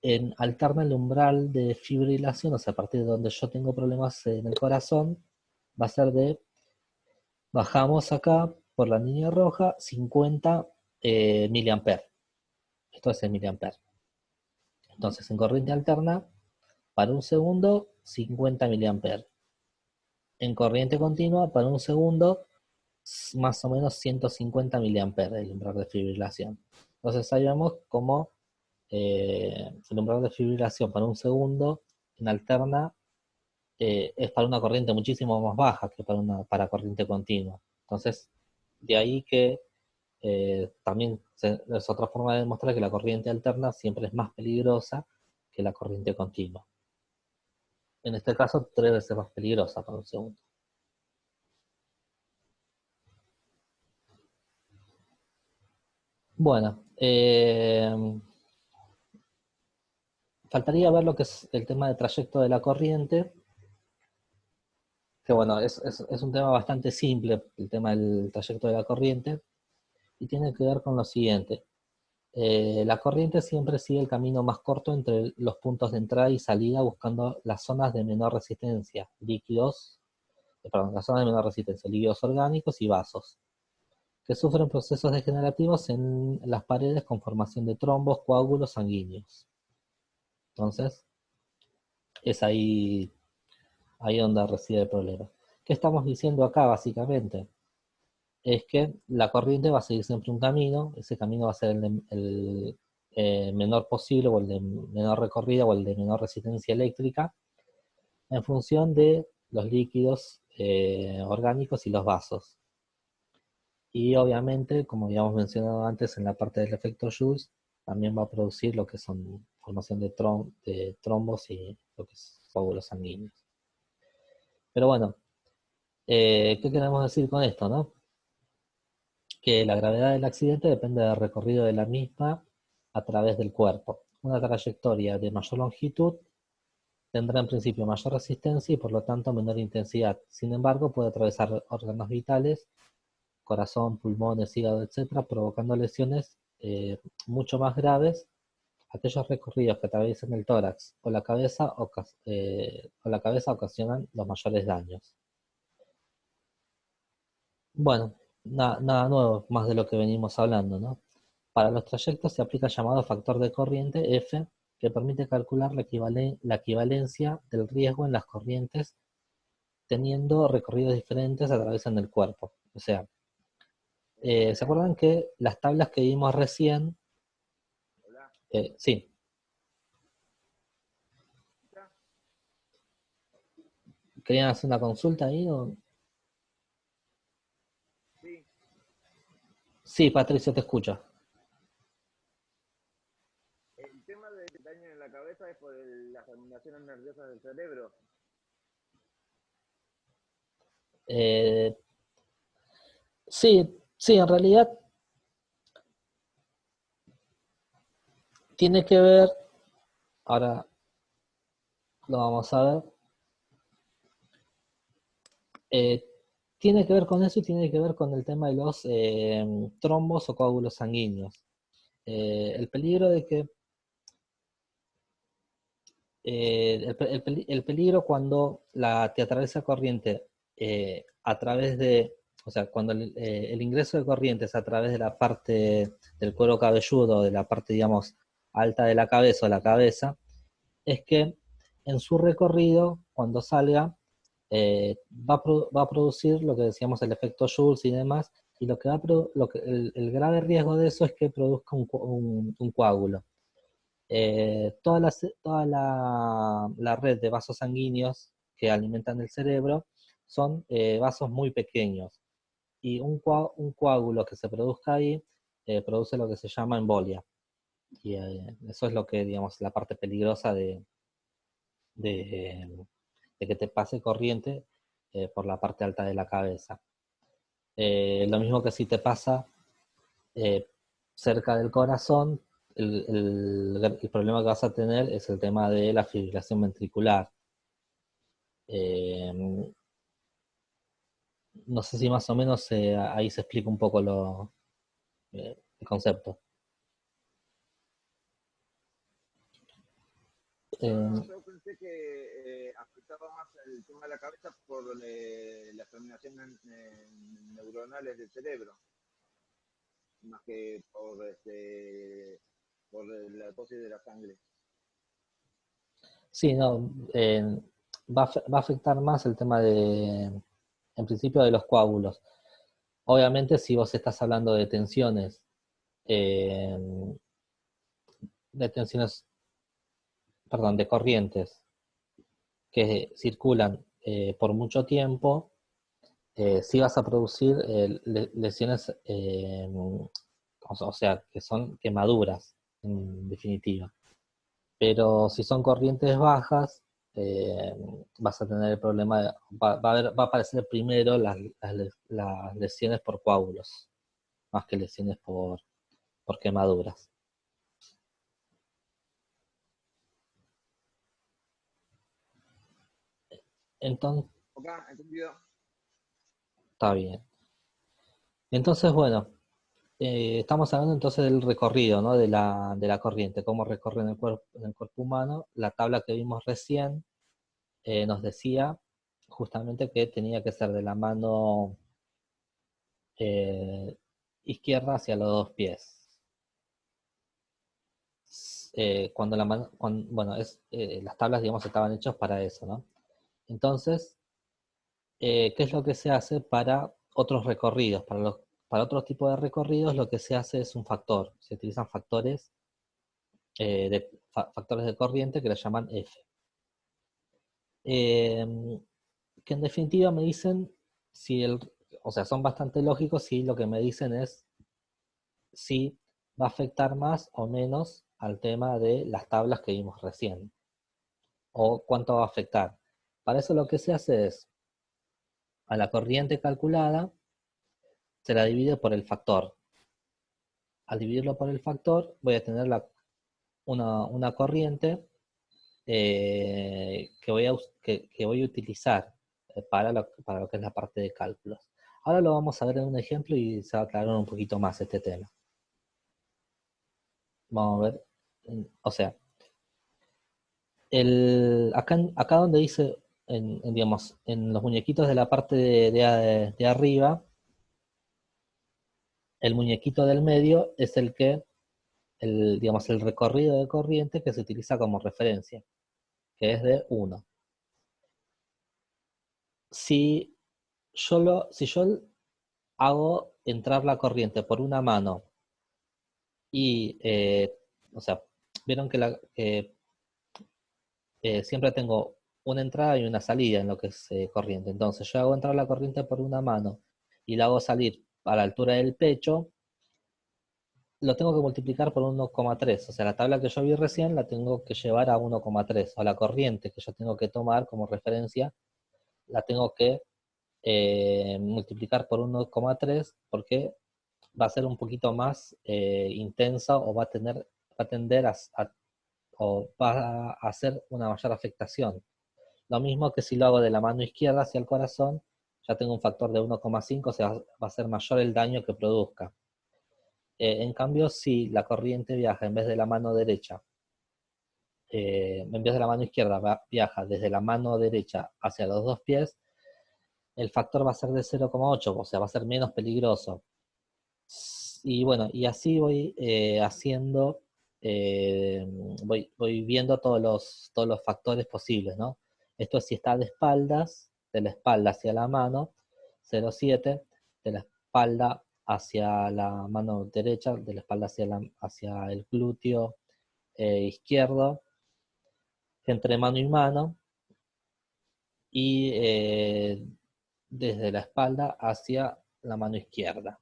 en alterna el umbral de fibrilación, o sea, a partir de donde yo tengo problemas en el corazón, va a ser bajamos acá por la línea roja, 50 miliamperes. Esto es en miliamperes. Entonces, en corriente alterna, para un segundo, 50 miliamperes. En corriente continua, para un segundo, más o menos 150 miliamperes el umbral de fibrilación. Entonces ahí vemos cómo el umbral de fibrilación para un segundo en alterna es para una corriente muchísimo más baja que para corriente continua. Entonces, de ahí que también es otra forma de demostrar que la corriente alterna siempre es más peligrosa que la corriente continua. En este caso, 3 veces más peligrosa para un segundo. Bueno, faltaría ver lo que es el tema de trayecto de la corriente, que bueno, es un tema bastante simple, el tema del trayecto de la corriente, y tiene que ver con lo siguiente. La corriente siempre sigue el camino más corto entre los puntos de entrada y salida, buscando las zonas de menor resistencia, las zonas de menor resistencia, líquidos orgánicos y vasos, que sufren procesos degenerativos en las paredes con formación de trombos, coágulos sanguíneos. Entonces, es ahí ahí es donde reside el problema. ¿Qué estamos diciendo acá básicamente? Es que la corriente va a seguir siempre un camino, ese camino va a ser el menor posible, o el de menor recorrido, o el de menor resistencia eléctrica, en función de los líquidos orgánicos y los vasos. Y obviamente, como habíamos mencionado antes en la parte del efecto Joule, también va a producir lo que son formación de trombos y lo que es coágulos sanguíneos. Pero bueno, ¿qué queremos decir con esto, no? Que la gravedad del accidente depende del recorrido de la misma a través del cuerpo. Una trayectoria de mayor longitud tendrá en principio mayor resistencia y por lo tanto menor intensidad. Sin embargo, puede atravesar órganos vitales, corazón, pulmones, hígado, etc., provocando lesiones mucho más graves. Aquellos recorridos que atraviesan el tórax o la cabeza, ocasionan los mayores daños. Bueno, nada nuevo, más de lo que venimos hablando, ¿no? Para los trayectos se aplica el llamado factor de corriente, F, que permite calcular la equivalencia del riesgo en las corrientes teniendo recorridos diferentes atraviesan el cuerpo. O sea, ¿se acuerdan que las tablas que vimos recién? Sí. ¿Querían hacer una consulta ahí? O? Sí. Sí, Patricio, te escucho. El tema del daño en la cabeza es por las terminaciones nerviosas del cerebro. Sí, en realidad tiene que ver, ahora lo vamos a ver, tiene que ver con eso y tiene que ver con el tema de los trombos o coágulos sanguíneos. El peligro de que el peligro cuando te atraviesa corriente a través de, o sea, cuando el ingreso de corriente es a través de la parte del cuero cabelludo, de la parte, digamos, alta de la cabeza o la cabeza, es que en su recorrido, cuando salga, va a producir lo que decíamos el efecto Joule y demás, y el grave riesgo de eso es que produzca un coágulo. Toda la red de vasos sanguíneos que alimentan el cerebro son vasos muy pequeños, y un coágulo que se produzca ahí produce lo que se llama embolia, y eso es lo que, digamos, la parte peligrosa de que te pase corriente por la parte alta de la cabeza. Lo mismo que si te pasa cerca del corazón, el problema que vas a tener es el tema de la fibrilación ventricular. No sé si más o menos ahí se explica un poco el concepto. Yo pensé que afectaba más el tema de la cabeza por las terminaciones neuronales del cerebro, más que por la dosis de la sangre. Sí, no, va a afectar más el tema en principio, de los coágulos. Obviamente, si vos estás hablando de tensiones, eh, de corrientes que circulan por mucho tiempo, sí vas a producir lesiones, o sea, que son quemaduras, en definitiva. Pero si son corrientes bajas, eh, vas a tener el problema, va a aparecer primero las lesiones por coágulos, más que lesiones por quemaduras. Entonces, ¿Ok? ¿Entendido? está bien. Entonces, bueno, estamos hablando entonces del recorrido, ¿no? de la corriente, cómo recorre en el cuerpo humano. La tabla que vimos recién nos decía justamente que tenía que ser de la mano izquierda hacia los dos pies. Bueno, las tablas, digamos, estaban hechas para eso, ¿no? Entonces, ¿qué es lo que se hace para otros recorridos? Para otro tipo de recorridos lo que se hace es un factor. Se utilizan factores factores de corriente que le llaman F. Que en definitiva me dicen si o sea, son bastante lógicos si lo que me dicen es si va a afectar más o menos al tema de las tablas que vimos recién, o cuánto va a afectar. Para eso lo que se hace es, a la corriente calculada, se la divide por el factor. Al dividirlo por el factor, voy a tener una corriente que voy a utilizar para lo que es la parte de cálculos. Ahora lo vamos a ver en un ejemplo y se va a aclarar un poquito más este tema. Vamos a ver, o sea, acá donde dice, digamos, en los muñequitos de la parte de arriba, el muñequito del medio es digamos, el recorrido de corriente que se utiliza como referencia, que es de 1. Si yo hago entrar la corriente por una mano y, o sea, vieron que siempre tengo una entrada y una salida en lo que es corriente. Entonces yo hago entrar la corriente por una mano y la hago salir a la altura del pecho, lo tengo que multiplicar por 1,3. O sea, la tabla que yo vi recién la tengo que llevar a 1,3. O la corriente que yo tengo que tomar como referencia, la tengo que multiplicar por 1,3 porque va a ser un poquito más intensa o va a tender o va a hacer una mayor afectación. Lo mismo que si lo hago de la mano izquierda hacia el corazón, ya tengo un factor de 1,5, o sea, va a ser mayor el daño que produzca. En cambio, si la corriente viaja en vez de la mano derecha, en vez de la mano izquierda, viaja desde la mano derecha hacia los dos pies, el factor va a ser de 0,8, o sea, va a ser menos peligroso. Y bueno, y así voy haciendo, voy viendo todos los factores posibles, ¿no? Esto es si está de espaldas, de la espalda hacia la mano, 0,7, de la espalda hacia la mano derecha, de la espalda hacia el glúteo izquierdo, entre mano y mano, y desde la espalda hacia la mano izquierda,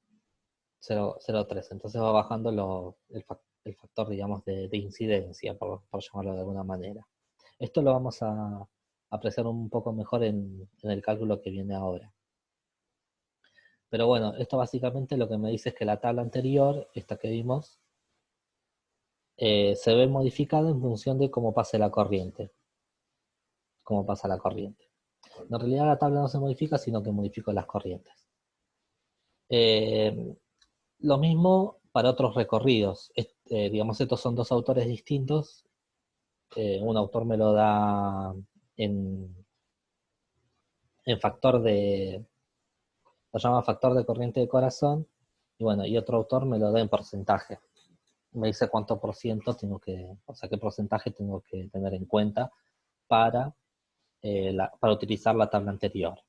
0,3. Entonces va bajando el factor, digamos, de incidencia, por llamarlo de alguna manera. Esto lo vamos a apreciar un poco mejor en el cálculo que viene ahora. Pero bueno, esto básicamente lo que me dice es que la tabla anterior, esta que vimos, se ve modificada en función de cómo pase la corriente. Cómo pasa la corriente. En realidad la tabla no se modifica, sino que modifico las corrientes. Lo mismo para otros recorridos. Digamos, estos son dos autores distintos. Un autor me lo da en factor lo llama factor de corriente de corazón, y bueno, y otro autor me lo da en porcentaje. Me dice cuánto por ciento o sea, qué porcentaje tengo que tener en cuenta para utilizar la tabla anterior.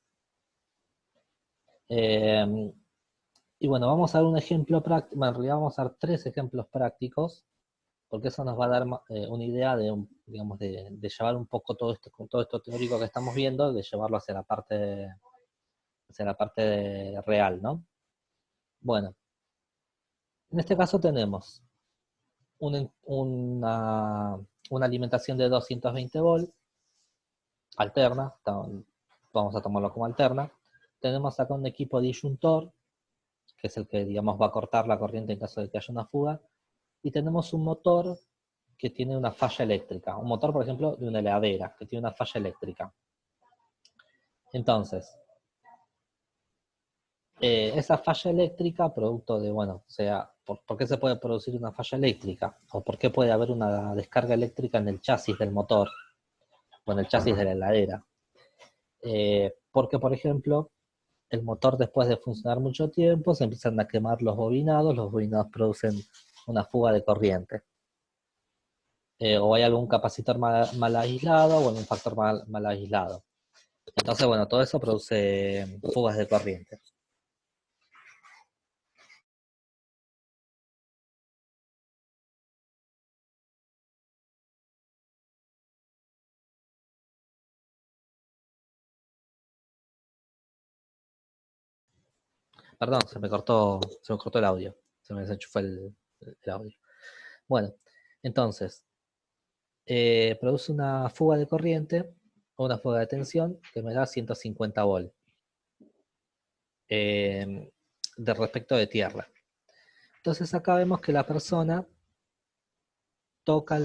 Y bueno, vamos a dar un ejemplo práctico, en realidad vamos a dar 3 ejemplos prácticos, porque eso nos va a dar una idea digamos, de llevar un poco todo esto teórico que estamos viendo, de llevarlo hacia la parte real, ¿no? Bueno, en este caso tenemos una alimentación de 220 volts, alterna, vamos a tomarlo como alterna. Tenemos acá un equipo disyuntor, que es el que, digamos, va a cortar la corriente en caso de que haya una fuga. Y tenemos un motor que tiene una falla eléctrica. Un motor, por ejemplo, de una heladera, que tiene una falla eléctrica. Entonces, esa falla eléctrica, producto de, bueno, o sea, ¿por qué se puede producir una falla eléctrica? ¿O por qué puede haber una descarga eléctrica en el chasis del motor? O en el chasis de la heladera. Porque, por ejemplo, el motor, después de funcionar mucho tiempo, se empiezan a quemar los bobinados producen una fuga de corriente. O hay algún capacitor mal aislado o algún factor mal aislado. Entonces, bueno, todo eso produce fugas de corriente. Perdón, se me cortó el audio. Se me desenchufó el audio. Bueno, entonces, produce una fuga de corriente o una fuga de tensión que me da 150 volts de respecto de tierra. Entonces acá vemos que la persona toca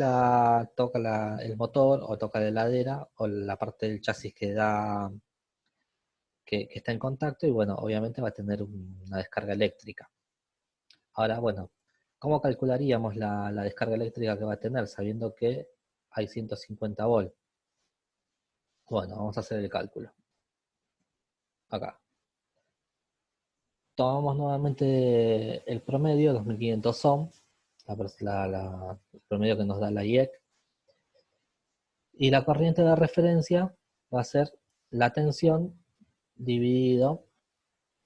el motor o toca la heladera o la parte del chasis que está en contacto y bueno, obviamente va a tener una descarga eléctrica. Ahora, bueno, ¿cómo calcularíamos la descarga eléctrica que va a tener sabiendo que hay 150 volts? Bueno, vamos a hacer el cálculo. Acá. Tomamos nuevamente el promedio, 2500 ohms, el promedio que nos da la IEC. Y la corriente de referencia va a ser la tensión dividido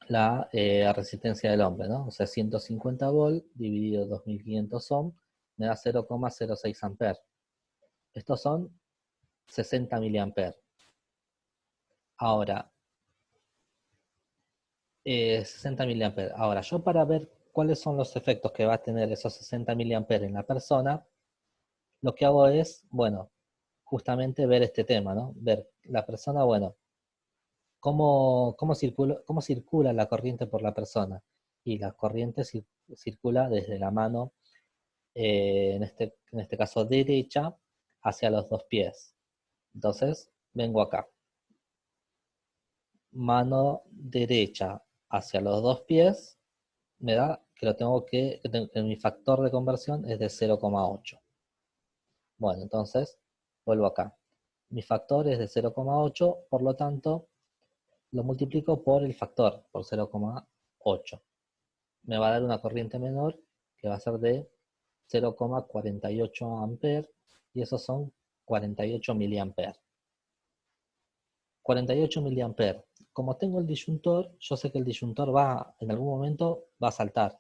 la resistencia del hombre, ¿no? O sea, 150 volts dividido 2500 ohms me da 0,06 amperes. Estos son 60 miliamperes. Ahora, 60 miliamperes. Ahora, yo para ver cuáles son los efectos que va a tener esos 60 miliamperes en la persona, lo que hago es, bueno, justamente ver este tema, ¿no? Ver la persona, bueno, cómo circula la corriente por la persona. Y la corriente circula desde la mano, en este caso derecha, hacia los dos pies. Entonces, vengo acá. Mano derecha hacia los dos pies, me da que que mi factor de conversión es de 0,8. Bueno, entonces, vuelvo acá. Mi factor es de 0,8, por lo tanto, lo multiplico por el factor, por 0,8. Me va a dar una corriente menor que va a ser de 0,48 amperes y esos son 48 miliamperes. 48 miliamperes. Como tengo el disyuntor, yo sé que el disyuntor en algún momento va a saltar.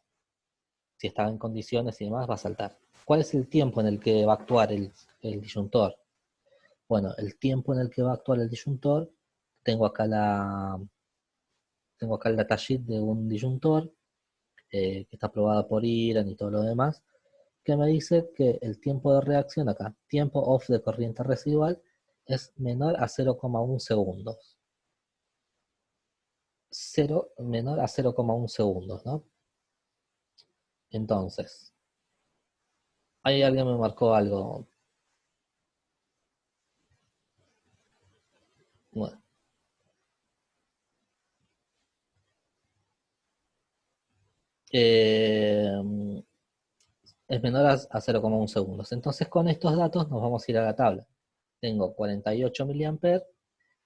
Si está en condiciones y demás, va a saltar. ¿Cuál es el tiempo en el que va a actuar el disyuntor? Bueno, el tiempo en el que va a actuar el disyuntor, tengo acá el datasheet de un disyuntor que está aprobada por IRAN y todo lo demás, que me dice que el tiempo de reacción acá, tiempo off de corriente residual, es menor a 0,1 segundos. Menor a 0,1 segundos, ¿no? Entonces, ahí alguien me marcó algo. Bueno. Es menor a 0,1 segundos. Entonces, con estos datos nos vamos a ir a la tabla. Tengo 48 miliamperes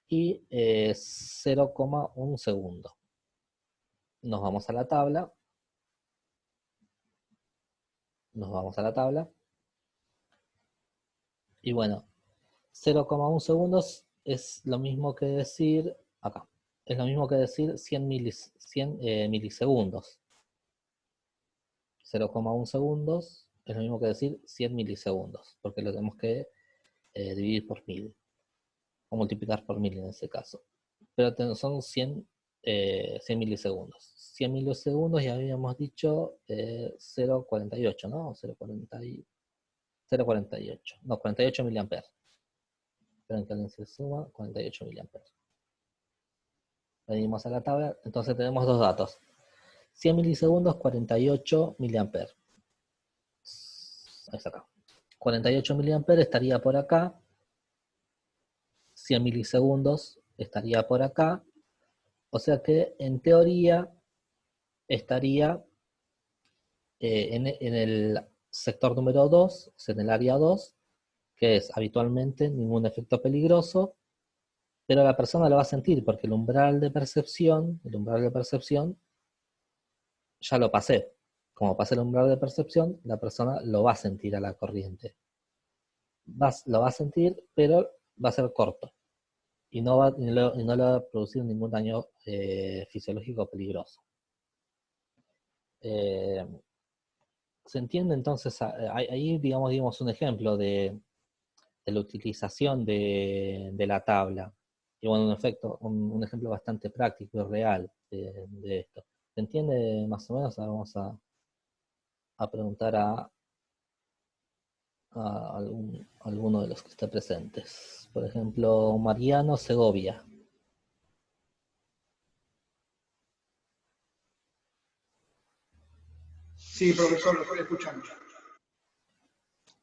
y 0,1 segundos. Nos vamos a la tabla. Y bueno, 0,1 segundos es lo mismo que decir, acá, es lo mismo que decir 100 milisegundos. 0,1 segundos es lo mismo que decir 100 milisegundos, porque lo tenemos que dividir por 1000, o multiplicar por 1000 en ese caso. Pero son 100 milisegundos. 100 milisegundos ya habíamos dicho 0,48, ¿no? 0,48. No, 48 miliamperes. Esperen que alguien se suma, 48 miliamperes. Venimos a la tabla, entonces tenemos dos datos. 100 milisegundos, 48 miliamperes. Ahí está acá. 48 miliamperes estaría por acá. 100 milisegundos estaría por acá. O sea que en teoría estaría en el sector número 2, en el área 2, que es habitualmente ningún efecto peligroso, pero la persona lo va a sentir porque el umbral de percepción ya lo pasé. Como pasé el umbral de percepción, la persona lo va a sentir a la corriente. Lo va a sentir, pero va a ser corto. y no le va a producir ningún daño fisiológico peligroso. ¿Se entiende entonces? Ahí, digamos, dimos un ejemplo de la utilización de la tabla. Y bueno, un ejemplo bastante práctico y real de esto. ¿Se entiende más o menos? Ahora vamos a preguntar a alguno de los que está presentes. Por ejemplo, Mariano Segovia. Sí, profesor, lo estoy escuchando.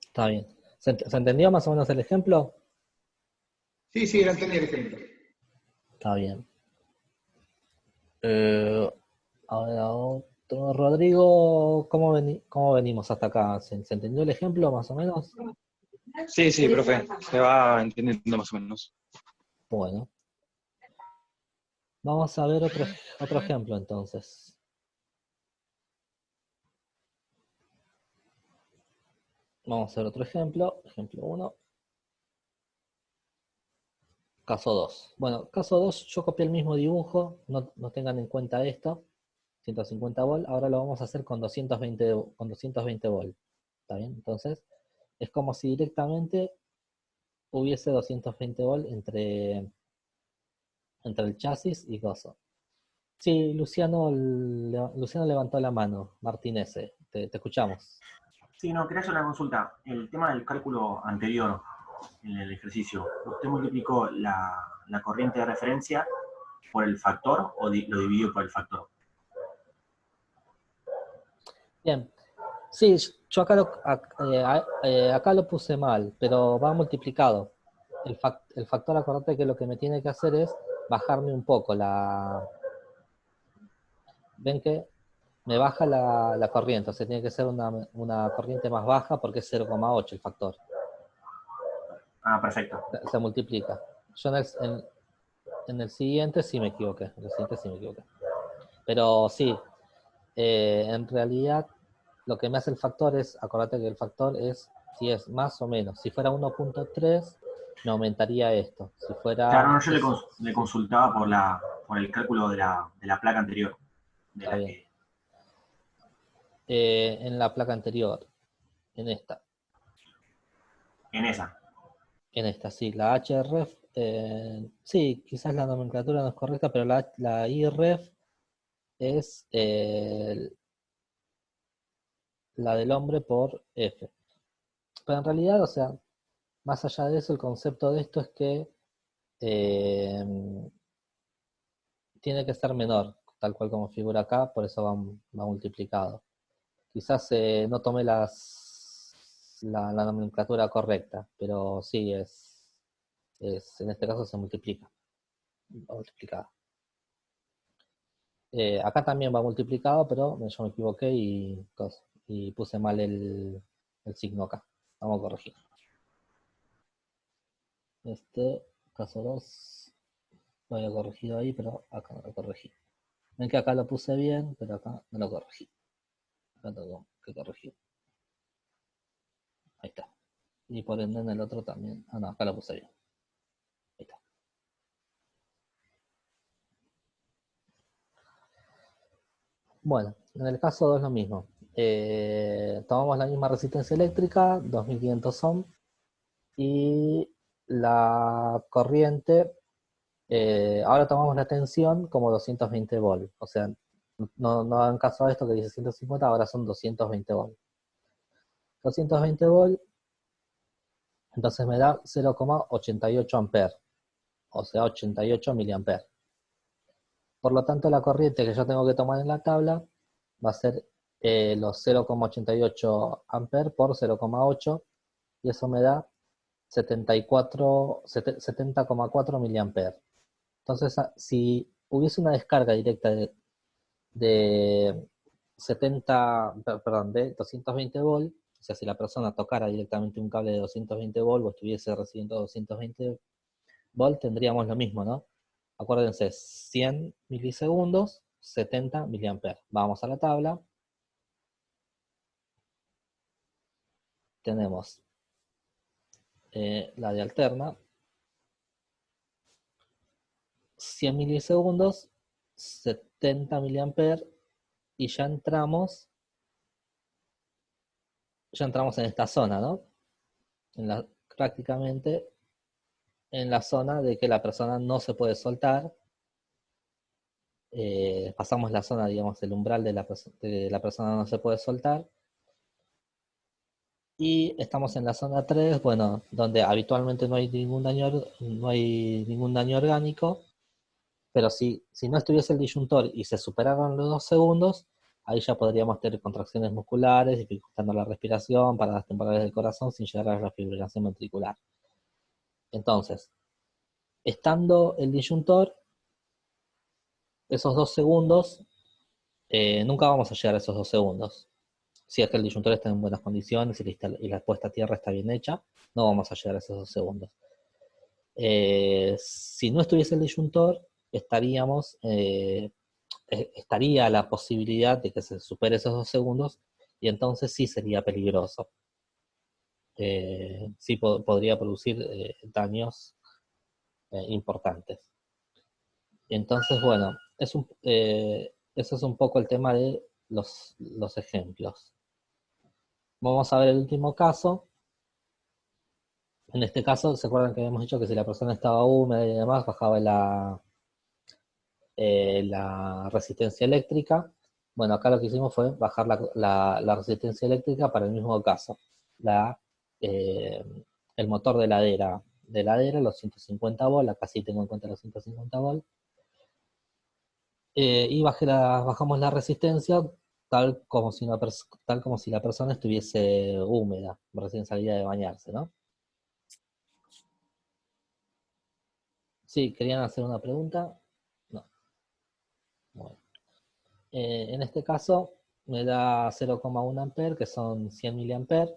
Está bien. ¿Se entendió más o menos el ejemplo? Sí, sí, era entendí el ejemplo. Está bien. Ahora otro. Rodrigo, ¿cómo venimos hasta acá? ¿Se entendió el ejemplo más o menos? Sí, sí, profe, se va entendiendo más o menos. Bueno, vamos a ver otro ejemplo entonces. Vamos a ver otro ejemplo. Ejemplo 1. Caso 2. Bueno, caso 2, yo copié el mismo dibujo, no tengan en cuenta esto. 150 volt, ahora lo vamos a hacer con 220 volt. ¿Está bien? Entonces, es como si directamente hubiese 220 volt entre el chasis y gozo. Sí, Luciano levantó la mano. Martínez, te escuchamos. Sí, no, quería hacer una consulta. El tema del cálculo anterior en el ejercicio, ¿usted multiplicó la corriente de referencia por el factor o lo dividió por el factor? Bien. Sí, yo acá lo puse mal, pero va multiplicado. El factor, acordate que lo que me tiene que hacer es bajarme un poco Ven que me baja la corriente, o sea, tiene que ser una corriente más baja porque es 0,8 el factor. Ah, perfecto. Se multiplica. Yo en el siguiente sí me equivoqué. Pero sí, en realidad lo que me hace el factor es, acordate que el factor es si es más o menos. Si fuera 1.3, me aumentaría esto. Si Claro, fuera... no, yo le consultaba por el cálculo de la placa anterior, de Está la bien. que... En la placa anterior, en esta. En esa. En esta, sí, la HREF, sí, quizás la nomenclatura no es correcta, pero la IREF es la del hombre por F. Pero en realidad, o sea, más allá de eso, el concepto de esto es que eh, tiene que ser menor, tal cual como figura acá, por eso va multiplicado. Quizás no tomé la nomenclatura correcta, pero sí, en este caso se multiplica. Va multiplicado. Acá también va multiplicado, pero yo me equivoqué y puse mal el signo acá. Vamos a corregir. Caso 2 lo había corregido ahí, pero acá no lo corregí. Ven que acá lo puse bien, pero acá no lo corregí. Acá tengo que corregir. Ahí está. Y por ende en el otro también. Ah, no, acá lo puse bien. Ahí está. Bueno, en el caso 2 lo mismo. Tomamos la misma resistencia eléctrica, 2500 ohm, y la corriente, ahora tomamos la tensión como 220 volt. O sea, no hagan caso a esto que dice 150, ahora son 220 volt. 220 volt, entonces me da 0,88 amperes, o sea, 88 miliamperes. Por lo tanto, la corriente que yo tengo que tomar en la tabla va a ser los 0,88 amperes por 0,8, y eso me da 70,4 miliamperes. Entonces, si hubiese una descarga directa de 220 volt, o sea, si la persona tocara directamente un cable de 220 volt o estuviese recibiendo 220 volt, tendríamos lo mismo, ¿no? Acuérdense, 100 milisegundos, 70 miliamperes. Vamos a la tabla. Tenemos la de alterna. 100 milisegundos, 70 miliamperes, y ya entramos en esta zona, ¿no? Prácticamente en la zona de que la persona no se puede soltar. Pasamos la zona, digamos, el umbral de la persona no se puede soltar. Y estamos en la zona 3, bueno, donde habitualmente no hay ningún daño orgánico, pero si no estuviese el disyuntor y se superaron los 2 segundos, ahí ya podríamos tener contracciones musculares, dificultando la respiración, paradas temporales del corazón, sin llegar a la fibrilación ventricular. Entonces, estando el disyuntor, esos 2 segundos, nunca vamos a llegar a esos 2 segundos. Si es que el disyuntor está en buenas condiciones y la puesta a tierra está bien hecha, no vamos a llegar a esos 2 segundos. Si no estuviese el disyuntor, estaría la posibilidad de que se supere esos 2 segundos, y entonces sí sería peligroso. Sí podría producir daños importantes. Entonces, bueno, eso es un poco el tema de los ejemplos. Vamos a ver el último caso. En este caso, ¿se acuerdan que habíamos dicho que si la persona estaba húmeda y demás, bajaba la resistencia eléctrica? Bueno, acá lo que hicimos fue bajar la resistencia eléctrica para el mismo caso. El motor de heladera, los 150 volts, acá sí tengo en cuenta los 150 volts. Y bajamos la resistencia tal como si la persona estuviese húmeda, recién salida de bañarse, ¿no? Sí, ¿querían hacer una pregunta? No. Bueno. En este caso me da 0,1 amper, que son 100 miliamperes.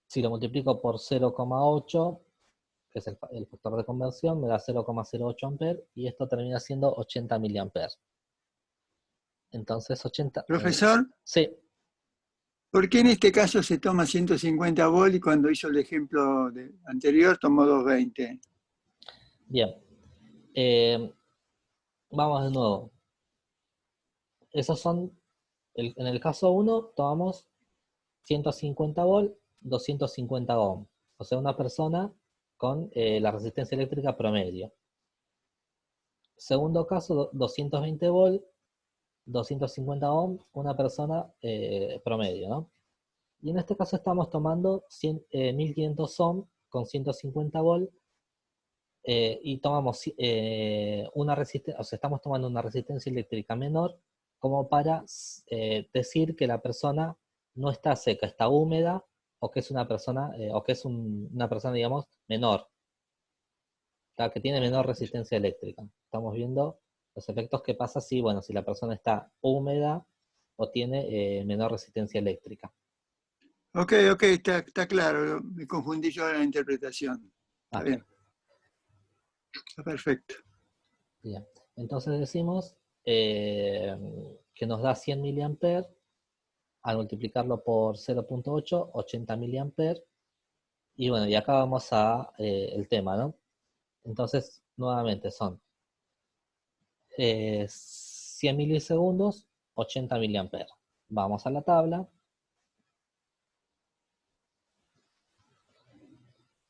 Si lo multiplico por 0,8, que es el factor de conversión, me da 0,08 amper, y esto termina siendo 80 miliamperes. Entonces 80... Profesor, sí. ¿por qué en este caso se toma 150 volt y cuando hizo el ejemplo anterior tomó 220? Bien. Vamos de nuevo. Esos son, en el caso 1, tomamos 150 volt, 250 ohm. O sea, una persona con la resistencia eléctrica promedio. Segundo caso, 220 volt, 250 ohm, una persona promedio, ¿no? Y en este caso estamos tomando 1500 ohm con 150 volt, y tomamos una resistencia, o sea, estamos tomando una resistencia eléctrica menor, como para decir que la persona no está seca, está húmeda, o que es una persona, una persona, digamos, menor, que tiene menor resistencia eléctrica. Estamos viendo los efectos que pasa si la persona está húmeda o tiene menor resistencia eléctrica. Ok, está claro, me confundí yo en la interpretación. Está bien. Está perfecto. Bien, entonces decimos que nos da 100 miliamperes, al multiplicarlo por 0.8, 80 miliamperes, y bueno, y acá vamos a el tema, ¿no? Entonces, nuevamente son 100 milisegundos, 80 miliamperes. Vamos a la tabla.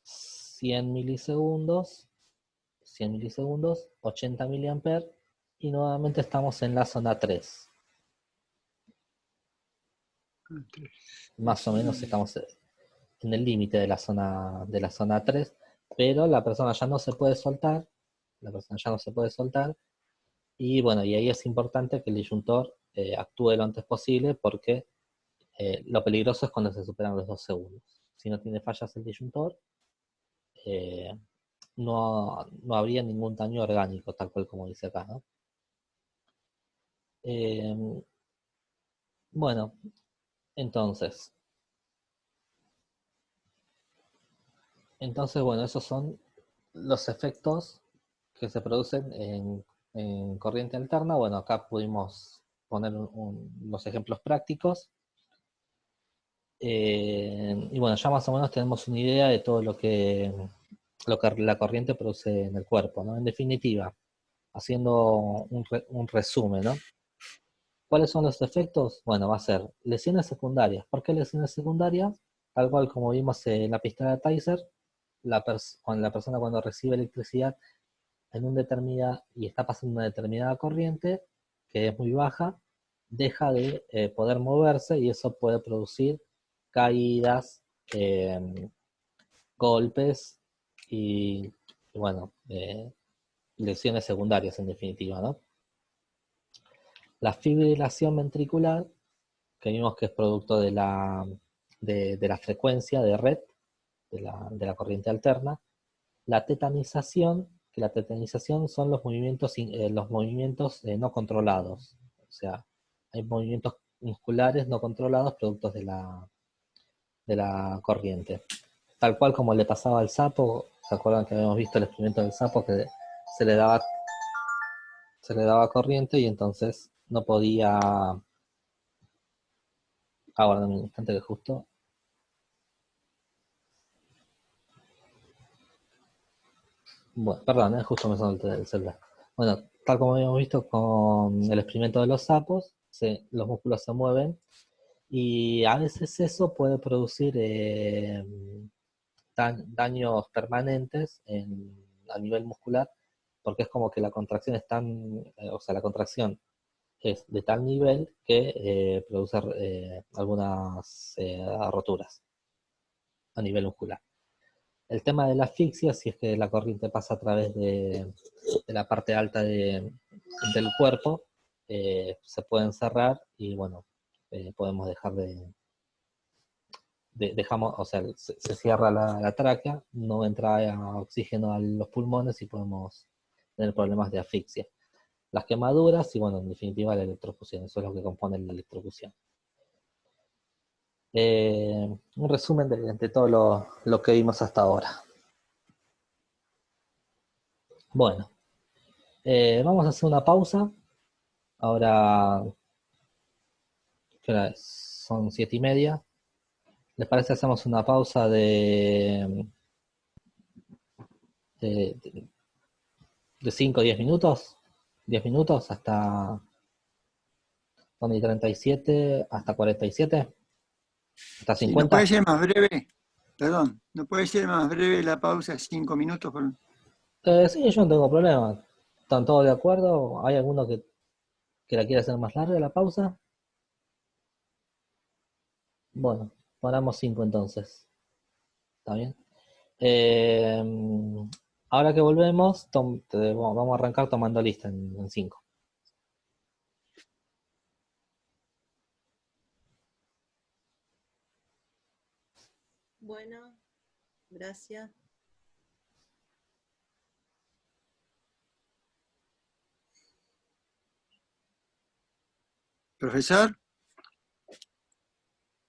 100 milisegundos, 80 miliamperes, y nuevamente estamos en la zona 3. Más o menos estamos en el límite de la zona 3, pero la persona ya no se puede soltar, y bueno, y ahí es importante que el disyuntor actúe lo antes posible, porque lo peligroso es cuando se superan los 2 segundos. Si no tiene fallas el disyuntor, no habría ningún daño orgánico, tal cual como dice acá, ¿no? Bueno, entonces, bueno, esos son los efectos que se producen en corriente alterna. Bueno, acá pudimos poner los ejemplos prácticos. Y bueno, ya más o menos tenemos una idea de todo lo que lo que la corriente produce en el cuerpo, ¿no? En definitiva, haciendo un resumen, ¿no? ¿Cuáles son los efectos? Bueno, va a ser lesiones secundarias. ¿Por qué lesiones secundarias? Tal cual como vimos en la pistola de Taser, cuando la persona cuando recibe electricidad en un determinada y está pasando una determinada corriente que es muy baja, deja de poder moverse y eso puede producir caídas, golpes y bueno, lesiones secundarias en definitiva, ¿no? La fibrilación ventricular, que vimos que es producto de la frecuencia de red, de la corriente alterna. La tetanización, que la tetanización son los movimientos no controlados. O sea, hay movimientos musculares no controlados productos de la corriente. Tal cual como le pasaba al sapo, ¿se acuerdan que habíamos visto el experimento del sapo que se le daba corriente y entonces no podía... Ahora, en un instante que justo... Bueno, perdón, justo me sonó el celular. Bueno, tal como habíamos visto con el experimento de los sapos, los músculos se mueven y a veces eso puede producir daños permanentes a nivel muscular, porque es como que la contracción es la contracción es de tal nivel que produce algunas roturas a nivel muscular. El tema de la asfixia, si es que la corriente pasa a través de la parte alta del cuerpo, se pueden cerrar y bueno, podemos dejar dejamos, o sea, se cierra la tráquea, no entra oxígeno a los pulmones y podemos tener problemas de asfixia. Las quemaduras y bueno, en definitiva la electrocución, eso es lo que compone la electrocución. Un resumen de todo lo que vimos hasta ahora. Bueno, vamos a hacer una pausa. Ahora, ¿qué hora es? Son 7:30. ¿Les parece hacemos una pausa de 5 o 10 minutos? 10 minutos hasta 37, hasta 47, hasta Sí, ¿no 50. puede ser más breve? Perdón, ¿no puede ser más breve la pausa, 5 minutos? Sí, yo no tengo problema. ¿Están todos de acuerdo? ¿Hay alguno que la quiera hacer más larga la pausa? Bueno, paramos 5 entonces. ¿Está bien? Ahora que volvemos, vamos a arrancar tomando lista en 5. Bueno, gracias. ¿Profesor?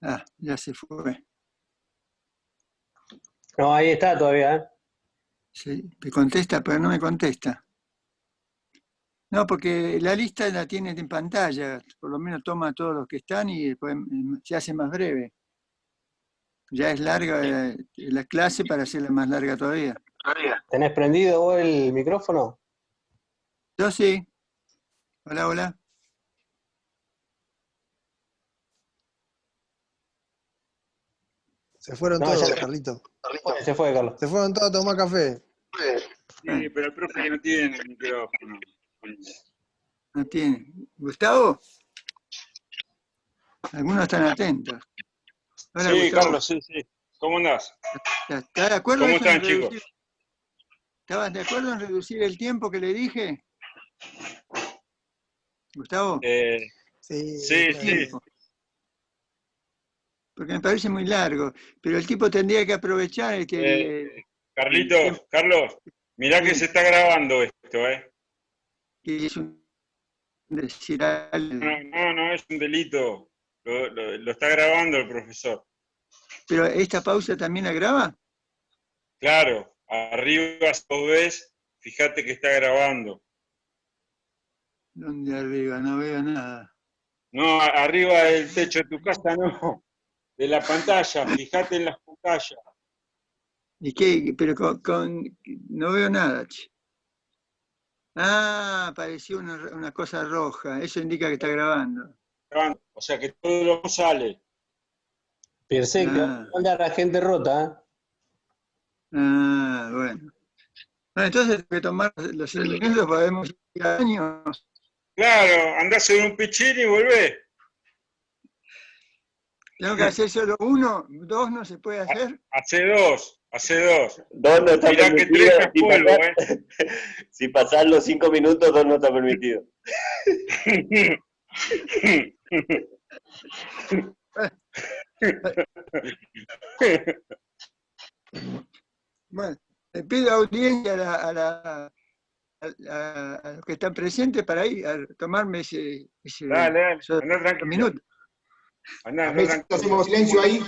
Ah, ya se fue. No, ahí está todavía, ¿eh? Sí, me contesta, pero no me contesta. No, porque la lista la tiene en pantalla, por lo menos toma a todos los que están y después se hace más breve. Ya es larga la clase para hacerla más larga todavía. ¿Tenés prendido vos el micrófono? Yo sí. Hola, hola. Se fueron No, todos, ya- Carlito. Se fue, Carlos. Se fueron todos a tomar café. Sí, pero el profe no tiene el micrófono. No tiene. ¿Gustavo? Algunos están atentos. Hola, Sí, Gustavo. Carlos, sí, sí. ¿Cómo andás? ¿Estás de acuerdo ¿Cómo eso en están, chicos? reducir? ¿Estabas de acuerdo en reducir el tiempo que le dije? Gustavo. Sí, Sí, claro. sí. Porque me parece muy largo. Pero el tipo tendría que aprovechar el que Carlitos, Carlos, mirá que se está grabando esto, ¿eh? que es un decir algo. No, es un delito. Lo está grabando el profesor. Pero esta pausa también la graba. Claro, arriba, si vos ves, fíjate que está grabando. ¿Dónde arriba? No veo nada. No, arriba del techo de tu casa no. De la pantalla, fíjate en las pantallas. ¿Y qué? Pero no veo nada, che. Ah, apareció una cosa roja. Eso indica que está grabando. O sea que todo lo que sale. Pensé que Ah, manda a la gente rota, bueno. Bueno, entonces tengo que tomar los 100 minutos, podemos ir a años. Claro, andás en un pichín y volvés. ¿Tengo que hacer solo uno? ¿Dos no se puede hacer? Hace dos. Dos no está Mirá que permitido. tres es polvo, ¿eh? Si pasar los 5 minutos, dos no está permitido. Bueno, le pido audiencia a los que están presentes para ir a tomarme ese Dale, esos andá tranquilo. minutos. Andá A ver si tranquilo. hacemos silencio ahí.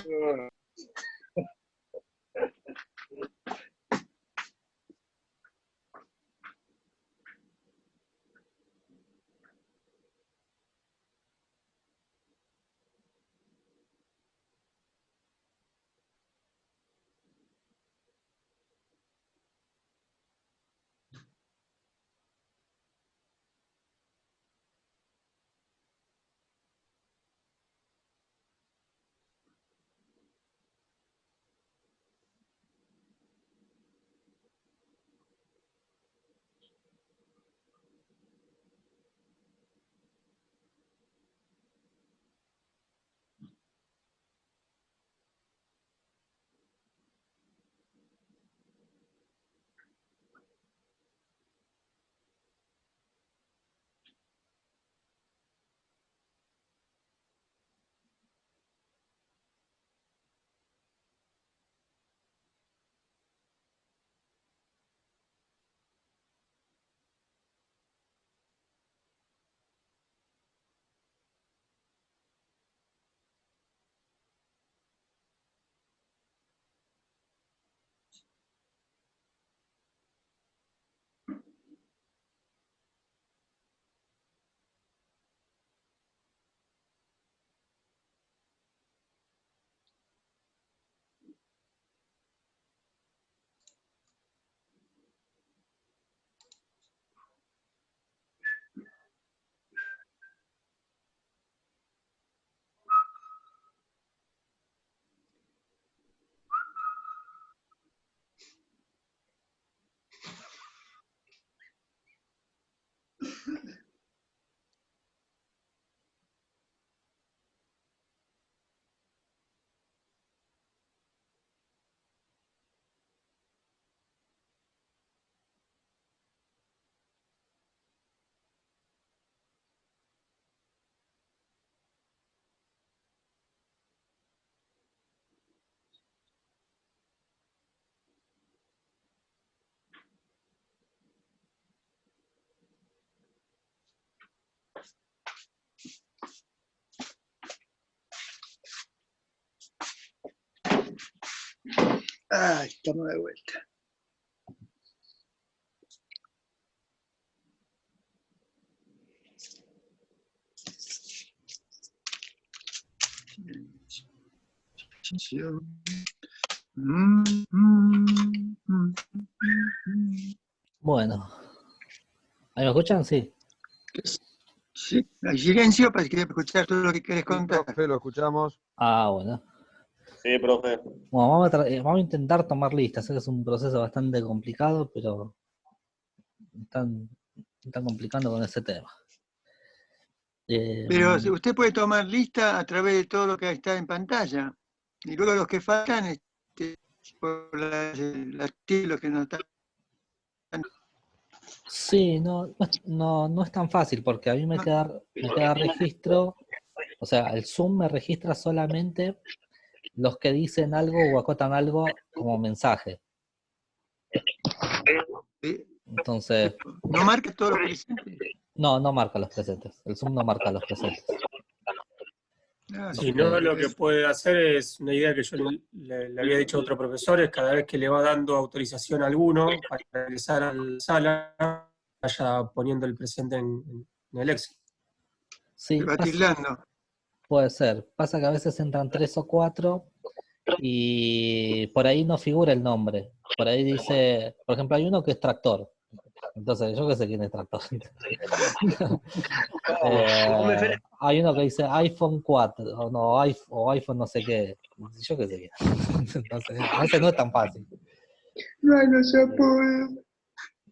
Ay, estamos de vuelta. Bueno, ¿ahí me escuchan? Sí. Sí, hay silencio para que escuchar todo lo que querés contar. Profe, lo escuchamos. Ah, bueno. Sí, profe. Bueno, vamos a intentar tomar listas. Sé que es un proceso bastante complicado, pero están complicando con ese tema. Pero usted puede tomar lista a través de todo lo que está en pantalla. Y luego los que faltan, por los que no están. Sí, no es tan fácil porque a mí me queda registro, o sea, el Zoom me registra solamente los que dicen algo o acotan algo como mensaje. Entonces, ¿No marca todos los presentes? no marca los presentes. El Zoom no marca los presentes. Si no, lo que puede hacer es una idea que yo le había dicho a otro profesor, es cada vez que le va dando autorización a alguno para ingresar a la sala, vaya poniendo el presente en el Excel. Sí, puede ser. Pasa que a veces entran 3 o 4 y por ahí no figura el nombre. Por ahí dice, por ejemplo, hay uno que es Tractor. Entonces, yo qué sé quién es Tractor. Hay uno que dice iPhone 4, o, no, o iPhone no sé qué. Yo qué sé quién. Entonces, a veces no es tan fácil. No se puede.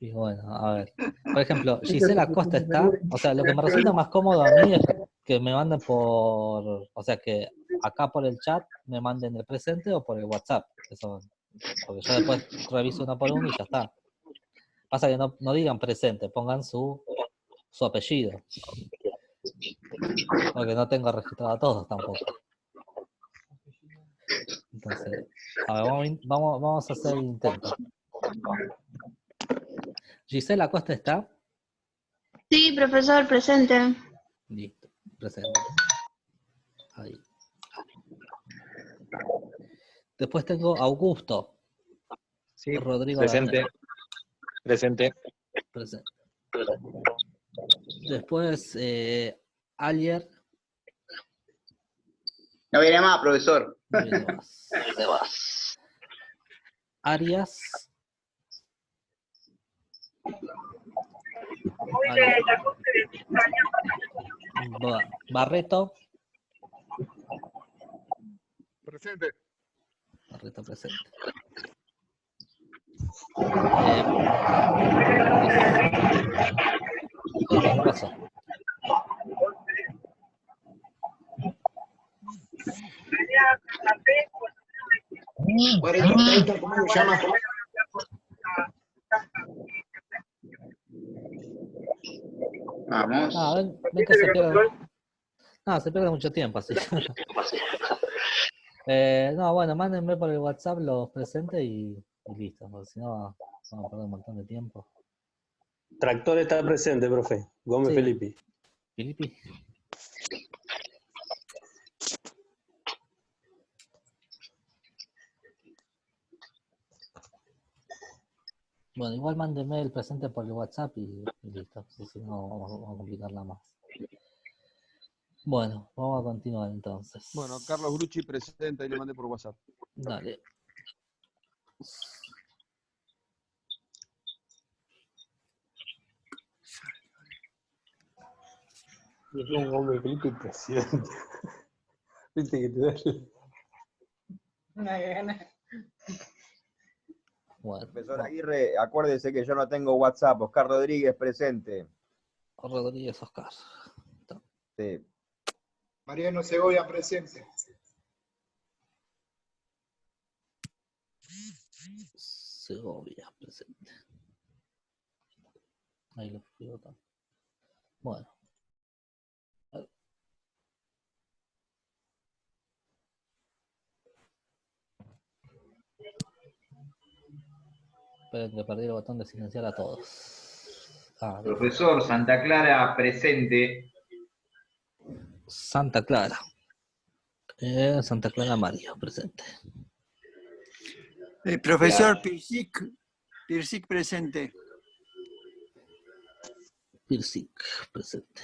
Y bueno, a ver. Por ejemplo, Gisela Acosta está. O sea, lo que me resulta más cómodo a mí es que me manden por. O sea, que acá por el chat me manden el presente o por el WhatsApp. Eso, porque yo después reviso uno por uno y ya está. Pasa que no digan presente, pongan su apellido. Porque no tengo registrado a todos tampoco. Entonces, a ver, vamos a hacer el intento. Gisela Acosta está. Sí, profesor, presente. Listo, presente. Ahí. Después tengo Augusto. Sí, Rodrigo presente. Daniel. Presente. Presente. Después, Alier. No viene más, profesor. No viene más. Arias. Barreto. Presente. Barreto presente. ¿Qué pasó? ¿Cómo se llama? Vamos. No, ven que se pierde. No, se pierde mucho tiempo así. No, bueno, mándenme por el WhatsApp los presentes y listo, porque si no vamos a perder un montón de tiempo. Tractor está presente, profe. Gómez Sí. Felipe. Filipi. Bueno, igual mándenme el presente por el WhatsApp y listo, si no vamos a complicarla más. Bueno, vamos a continuar entonces. Bueno, Carlos Grucci presenta y le mandé por WhatsApp. Dale. Un Gómez Felipe presidente. Viste que te da Una gana. Bueno, Profesor Aguirre, acuérdese que yo no tengo WhatsApp. Oscar Rodríguez presente. Rodríguez Oscar. Sí. Mariano Segovia presente. Segovia presente. Ahí lo escribo también. Bueno. Esperen que perdí el botón de silenciar a todos. Profesor Santa Clara presente. Santa Clara. Santa Clara María presente. Profesor Pirsic presente. Pirsic presente.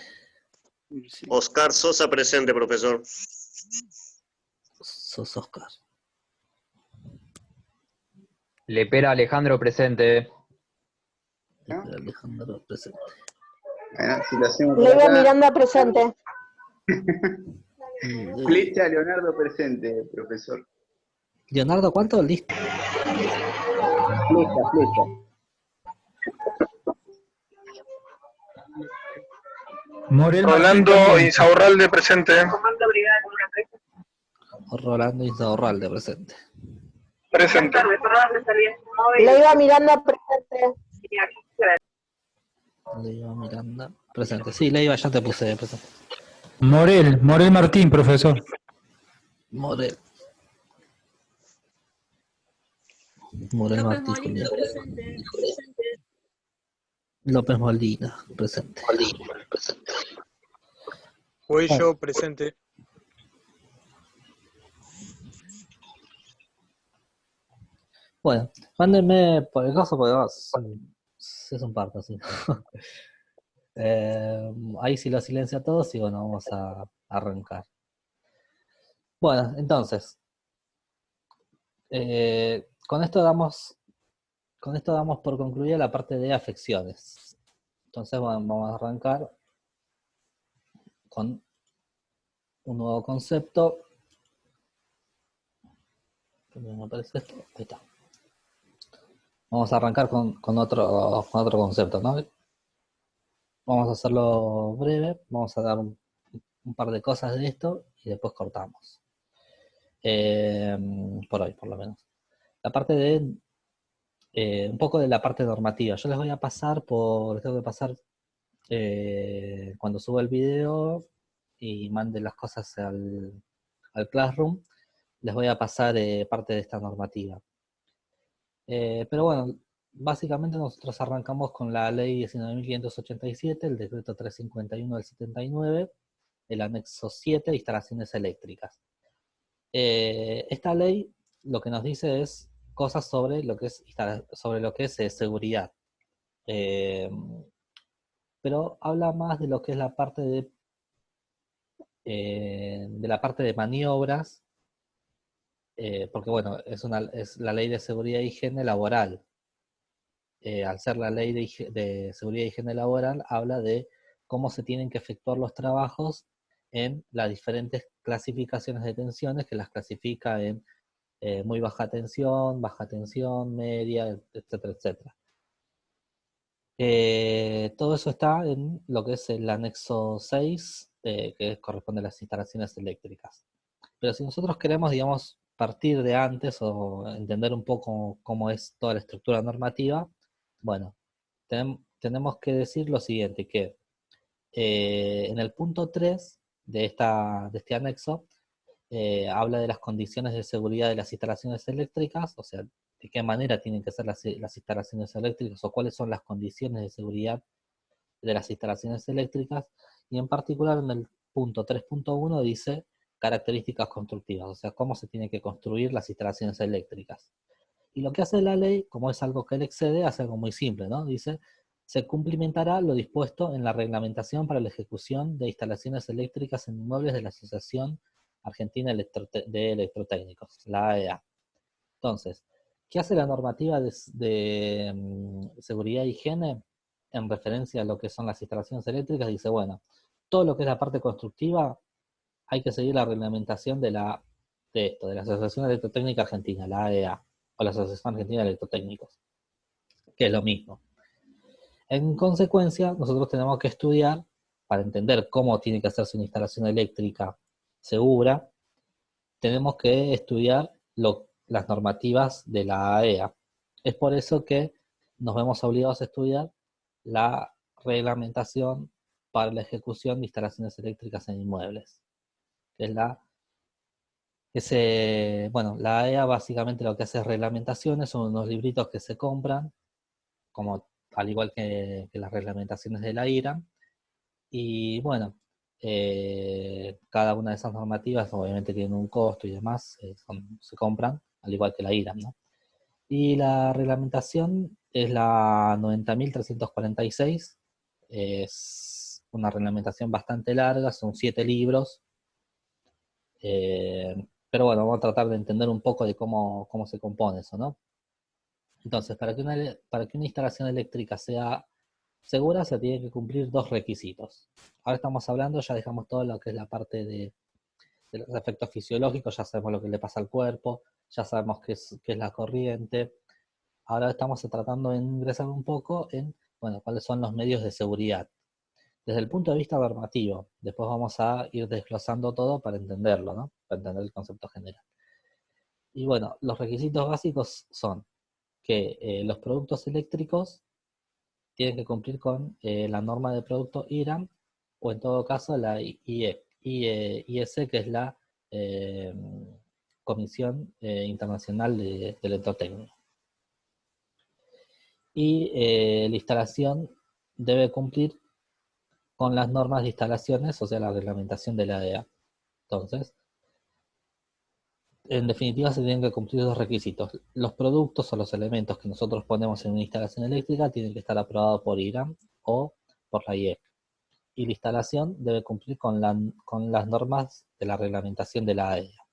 Oscar Sosa presente, profesor. Sos Oscar. Lepera Alejandro presente. Lepera Alejandro presente. Bueno, si lo hacemos por Leiva acá. Miranda presente. Flecha Leonardo presente, profesor. Leonardo, ¿cuánto? Listo. Flecha. Rolando Insaurralde presente. Rolando Insaurralde presente. Presente. Leiva Miranda presente. Leiva Miranda presente. Sí, Leiva, ya te puse presente. Morel Martín, profesor. Morel Martín Julián. López Molina presente. Cuello presente. Bueno, mándenme por el caso porque es un parto, así. Ahí sí lo silencio a todos y bueno, vamos a arrancar. Bueno, entonces, Con esto damos por concluida la parte de afecciones. Entonces vamos a arrancar con un nuevo concepto. ¿Me aparece esto? Ahí está. Vamos a arrancar con otro concepto, ¿no? Vamos a hacerlo breve, vamos a dar un par de cosas de esto y después cortamos. Por hoy, por lo menos. La parte de un poco de la parte normativa. Yo les voy a pasar tengo que pasar cuando suba el video y mande las cosas al Classroom, les voy a pasar parte de esta normativa. Pero bueno, básicamente nosotros arrancamos con la ley 19.587, el decreto 351 del 79, el anexo 7, instalaciones eléctricas. Esta ley lo que nos dice es cosas sobre lo que es seguridad. Pero habla más de lo que es la parte de maniobras, porque bueno, es la ley de seguridad e higiene laboral. Al ser la ley de seguridad e higiene laboral, habla de cómo se tienen que efectuar los trabajos en las diferentes clasificaciones de tensiones, que las clasifica en muy baja tensión, media, etcétera, etcétera. Todo eso está en lo que es el anexo 6, que corresponde a las instalaciones eléctricas. Pero si nosotros queremos, digamos, partir de antes o entender un poco cómo es toda la estructura normativa, bueno, tenemos que decir lo siguiente, que en el punto 3 de este anexo, habla de las condiciones de seguridad de las instalaciones eléctricas, o sea, de qué manera tienen que ser las instalaciones eléctricas o cuáles son las condiciones de seguridad de las instalaciones eléctricas, y en particular en el punto 3.1 dice características constructivas, o sea, cómo se tienen que construir las instalaciones eléctricas. Y lo que hace la ley, como es algo que él excede, hace algo muy simple, ¿no? Dice, se cumplimentará lo dispuesto en la reglamentación para la ejecución de instalaciones eléctricas en inmuebles de la Asociación Argentina de Electrotécnicos, la AEA. Entonces, ¿qué hace la normativa de seguridad e higiene en referencia a lo que son las instalaciones eléctricas? Dice, bueno, todo lo que es la parte constructiva hay que seguir la reglamentación de la Asociación Electrotécnica Argentina, la AEA, o la Asociación Argentina de Electrotécnicos, que es lo mismo. En consecuencia, nosotros tenemos que estudiar, para entender cómo tiene que hacerse una instalación eléctrica segura, tenemos que estudiar las normativas de la AEA. Es por eso que nos vemos obligados a estudiar la reglamentación para la ejecución de instalaciones eléctricas en inmuebles. La AEA básicamente lo que hace es reglamentaciones, son unos libritos que se compran, como al igual que las reglamentaciones de la IRAM, y bueno, cada una de esas normativas obviamente tienen un costo y demás, se compran, al igual que la IRAM, ¿no? Y la reglamentación es la 90.346, es una reglamentación bastante larga, son 7 libros, pero bueno, vamos a tratar de entender un poco de cómo se compone eso, ¿no? Entonces, para que una instalación eléctrica sea segura, se tiene que cumplir 2 requisitos. Ahora estamos hablando, ya dejamos todo lo que es la parte de los efectos fisiológicos, ya sabemos lo que le pasa al cuerpo, ya sabemos qué es la corriente. Ahora estamos tratando de ingresar un poco en, bueno, cuáles son los medios de seguridad. Desde el punto de vista normativo, después vamos a ir desglosando todo para entenderlo, ¿no? Para entender el concepto general. Y bueno, los requisitos básicos son que los productos eléctricos tienen que cumplir con la norma de producto IRAM, o en todo caso la IEC, que es la Comisión Internacional de Electrotecnia. Y la instalación debe cumplir con las normas de instalaciones, o sea, la reglamentación de la AEA. Entonces, en definitiva, se tienen que cumplir 2 requisitos. Los productos o los elementos que nosotros ponemos en una instalación eléctrica tienen que estar aprobados por IRAM o por la IEC. Y la instalación debe cumplir con las normas de la reglamentación de la AEA.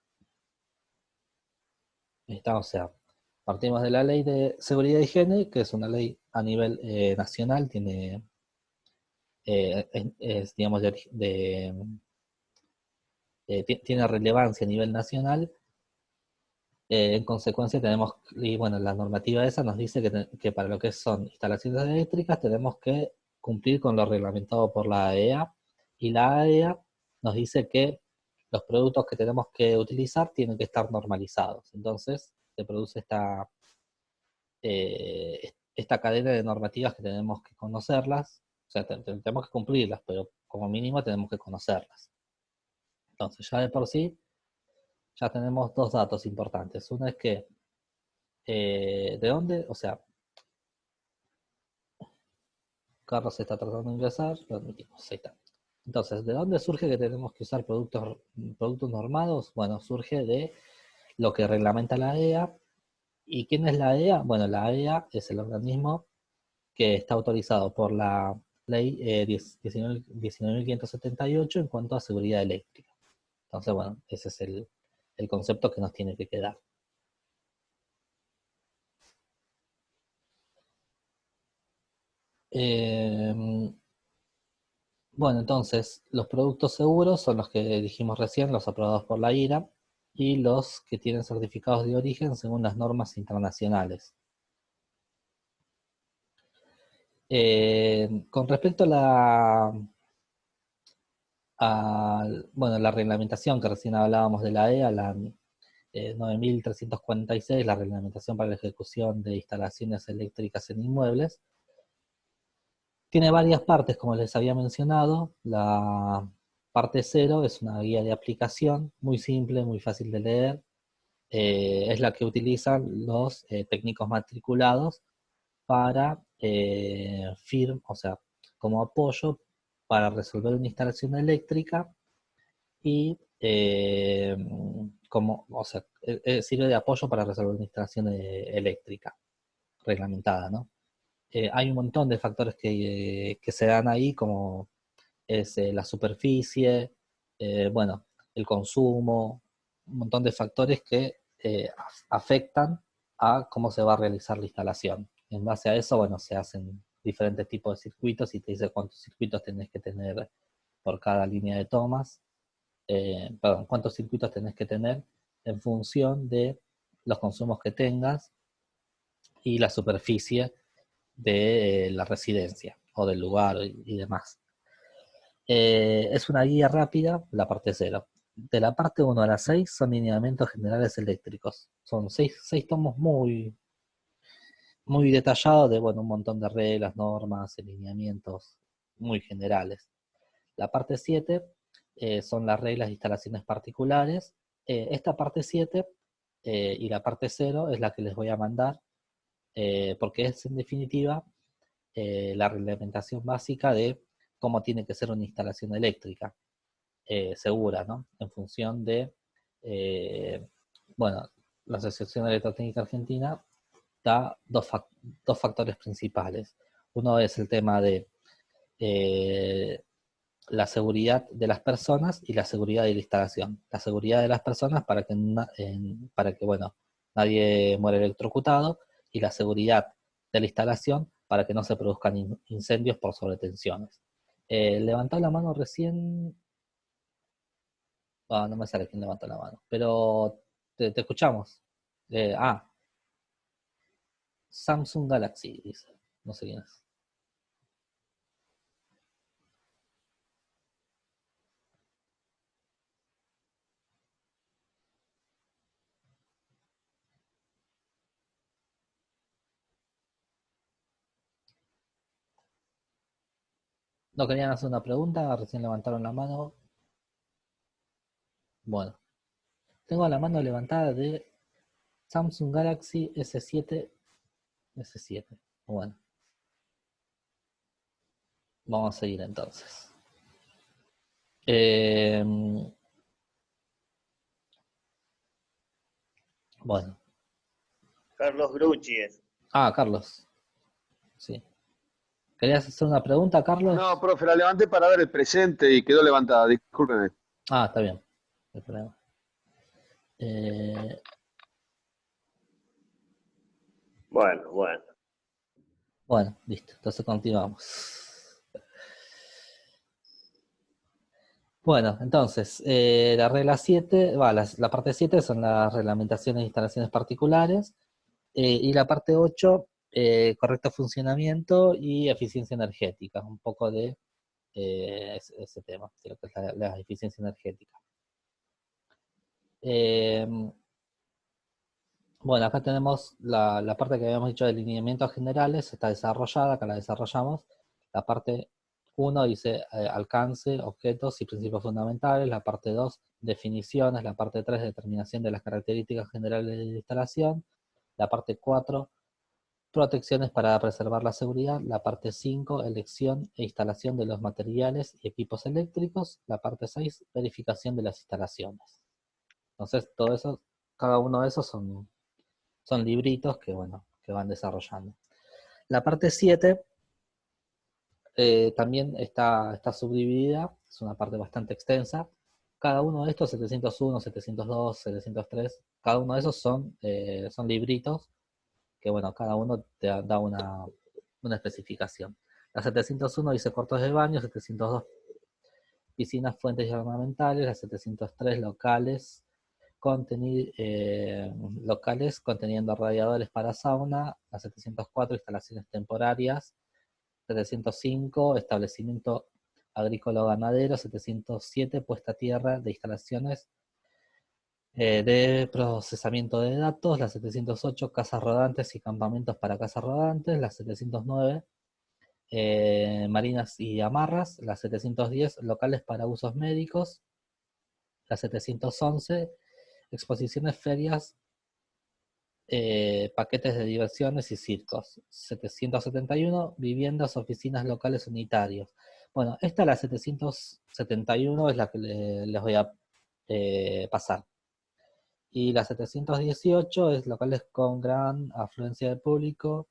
O sea, partimos de la Ley de Seguridad y Higiene, que es una ley a nivel nacional, tiene, digamos, tiene relevancia a nivel nacional. En consecuencia tenemos, y bueno, la normativa esa nos dice que para lo que son instalaciones eléctricas tenemos que cumplir con lo reglamentado por la AEA, y la AEA nos dice que los productos que tenemos que utilizar tienen que estar normalizados. Entonces se produce esta cadena de normativas que tenemos que conocerlas, o sea, tenemos que cumplirlas, pero como mínimo tenemos que conocerlas. Entonces ya de por sí ya tenemos dos datos importantes. Uno es que, ¿de dónde? O sea, Carlos está tratando de ingresar, lo admitimos, ahí está. Entonces, ¿de dónde surge que tenemos que usar productos normados? Bueno, surge de lo que reglamenta la AEA. ¿Y quién es la AEA? Bueno, la AEA es el organismo que está autorizado por la ley 19.578 en cuanto a seguridad eléctrica. Entonces, bueno, ese es el concepto que nos tiene que quedar. Bueno, entonces, los productos seguros son los que dijimos recién, los aprobados por la IRA, y los que tienen certificados de origen según las normas internacionales. Con respecto a la reglamentación que recién hablábamos de la AEA, la 9.346, la reglamentación para la ejecución de instalaciones eléctricas en inmuebles, tiene varias partes, como les había mencionado. La parte 0 es una guía de aplicación, muy simple, muy fácil de leer. Es la que utilizan los técnicos matriculados para o sea, como apoyo para resolver una instalación eléctrica, y o sea, sirve de apoyo para resolver una instalación eléctrica reglamentada, ¿no? Hay un montón de factores que se dan ahí, como es la superficie, bueno, el consumo, un montón de factores que afectan a cómo se va a realizar la instalación. En base a eso, bueno, se hacen diferentes tipos de circuitos y te dice cuántos circuitos tenés que tener por cada línea de tomas. Perdón, cuántos circuitos tenés que tener en función de los consumos que tengas y la superficie de la residencia o del lugar y demás. Es una guía rápida, la parte 0. De la parte 1 a la 6 son lineamientos generales eléctricos. Son 6 tomos muy detallados de, bueno, un montón de reglas, normas, lineamientos muy generales. La parte 7 son las reglas de instalaciones particulares. Esta parte 7 y la parte 0 es la que les voy a mandar, porque es en definitiva la reglamentación básica de cómo tiene que ser una instalación eléctrica segura, ¿no? En función de, bueno, la Asociación Electrotécnica Argentina da dos factores principales. Uno es el tema de la seguridad de las personas y la seguridad de la instalación. La seguridad de las personas para que bueno, nadie muera electrocutado, y la seguridad de la instalación para que no se produzcan incendios por sobretensiones. Levantó la mano recién. No me sale quién levantó la mano, pero te escuchamos. Samsung Galaxy, dice. No sé quién es. ¿No querían hacer una pregunta? Recién levantaron la mano. Bueno. Tengo la mano levantada de Samsung Galaxy S7. Bueno. Vamos a seguir entonces. Bueno. Carlos Grucci es. Carlos. Sí. ¿Querías hacer una pregunta, Carlos? No, profe, la levanté para ver el presente y quedó levantada, discúlpeme. Está bien. No hay problema. Bueno, bueno. Bueno, listo, entonces continuamos. Bueno, entonces, la regla 7, la parte 7 son las reglamentaciones de instalaciones particulares, y la parte 8, correcto funcionamiento y eficiencia energética, un poco de ese tema, de lo que es la eficiencia energética. Bueno, acá tenemos la parte que habíamos dicho de lineamientos generales, está desarrollada, acá la desarrollamos. La parte 1 dice alcance, objetos y principios fundamentales. La parte 2, definiciones. La parte 3, determinación de las características generales de la instalación. La parte 4, protecciones para preservar la seguridad. La parte 5, elección e instalación de los materiales y equipos eléctricos. La parte 6, verificación de las instalaciones. Entonces, todo eso, cada uno de esos son libritos que, bueno, que van desarrollando. La parte 7 también está subdividida, es una parte bastante extensa. Cada uno de estos, 701, 702, 703, cada uno de esos son libritos que, bueno, cada uno te da una especificación. La 701 dice cuartos de baño, 702 piscinas, fuentes y ornamentales, la 703 locales conteniendo radiadores para sauna, la 704 instalaciones temporarias, 705 establecimiento agrícola o ganadero, 707 puesta a tierra de instalaciones de procesamiento de datos, la 708 casas rodantes y campamentos para casas rodantes, la 709 marinas y amarras, la 710 locales para usos médicos, la 711 exposiciones, ferias, paquetes de diversiones y circos. 771, viviendas, oficinas locales unitarios. Bueno, esta, la 771, es la que les voy a pasar. Y la 718 es locales con gran afluencia de público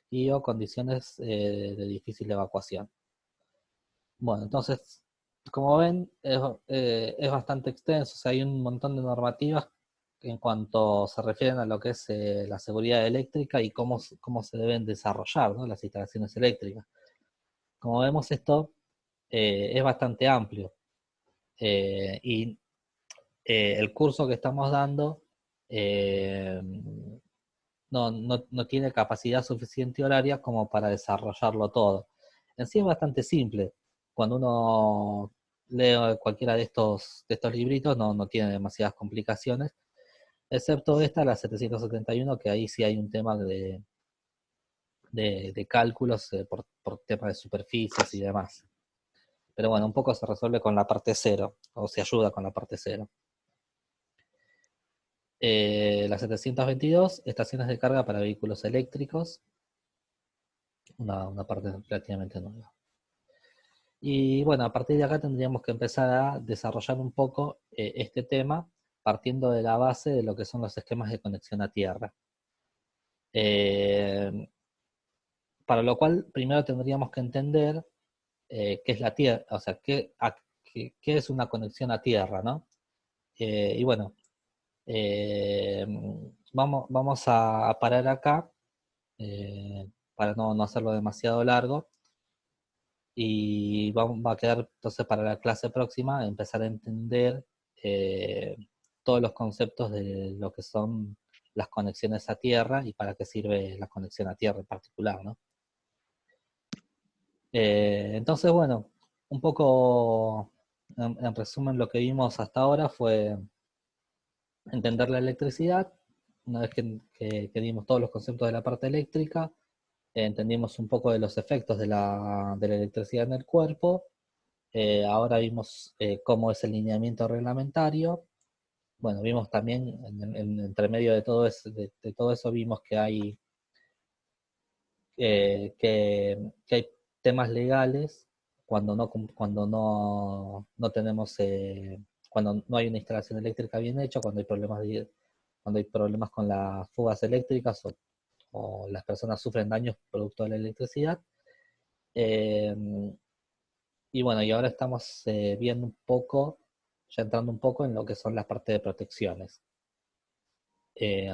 y o condiciones de difícil evacuación. Bueno, entonces, como ven, es bastante extenso, o sea, hay un montón de normativas en cuanto se refieren a lo que es la seguridad eléctrica y cómo se deben desarrollar, ¿no?, las instalaciones eléctricas. Como vemos, esto es bastante amplio, y el curso que estamos dando no tiene capacidad suficiente horaria como para desarrollarlo todo. En sí es bastante simple. Cuando uno lee cualquiera de estos libritos no tiene demasiadas complicaciones, excepto esta, la 771, que ahí sí hay un tema de cálculos por temas de superficies y demás. Pero bueno, un poco se resuelve con la parte 0, o se ayuda con la parte 0. La 722, estaciones de carga para vehículos eléctricos, una parte relativamente nueva. Y bueno, a partir de acá tendríamos que empezar a desarrollar un poco este tema, partiendo de la base de lo que son los esquemas de conexión a tierra. Para lo cual, primero tendríamos que entender qué es la tierra, o sea, qué es una conexión a tierra, ¿no? Y bueno, vamos a parar acá para no hacerlo demasiado largo, y va a quedar entonces para la clase próxima empezar a entender todos los conceptos de lo que son las conexiones a tierra y para qué sirve la conexión a tierra en particular, ¿no? Entonces, bueno, un poco en resumen, lo que vimos hasta ahora fue entender la electricidad. Una vez que vimos todos los conceptos de la parte eléctrica, entendimos un poco de los efectos de la electricidad en el cuerpo. Ahora vimos cómo es el lineamiento reglamentario. Bueno, vimos también, entre medio de todo eso vimos que hay temas legales cuando no tenemos, cuando no hay una instalación eléctrica bien hecha, cuando hay problemas con las fugas eléctricas o las personas sufren daños producto de la electricidad. Y bueno, y ahora estamos viendo un poco, ya entrando un poco en lo que son las partes de protecciones.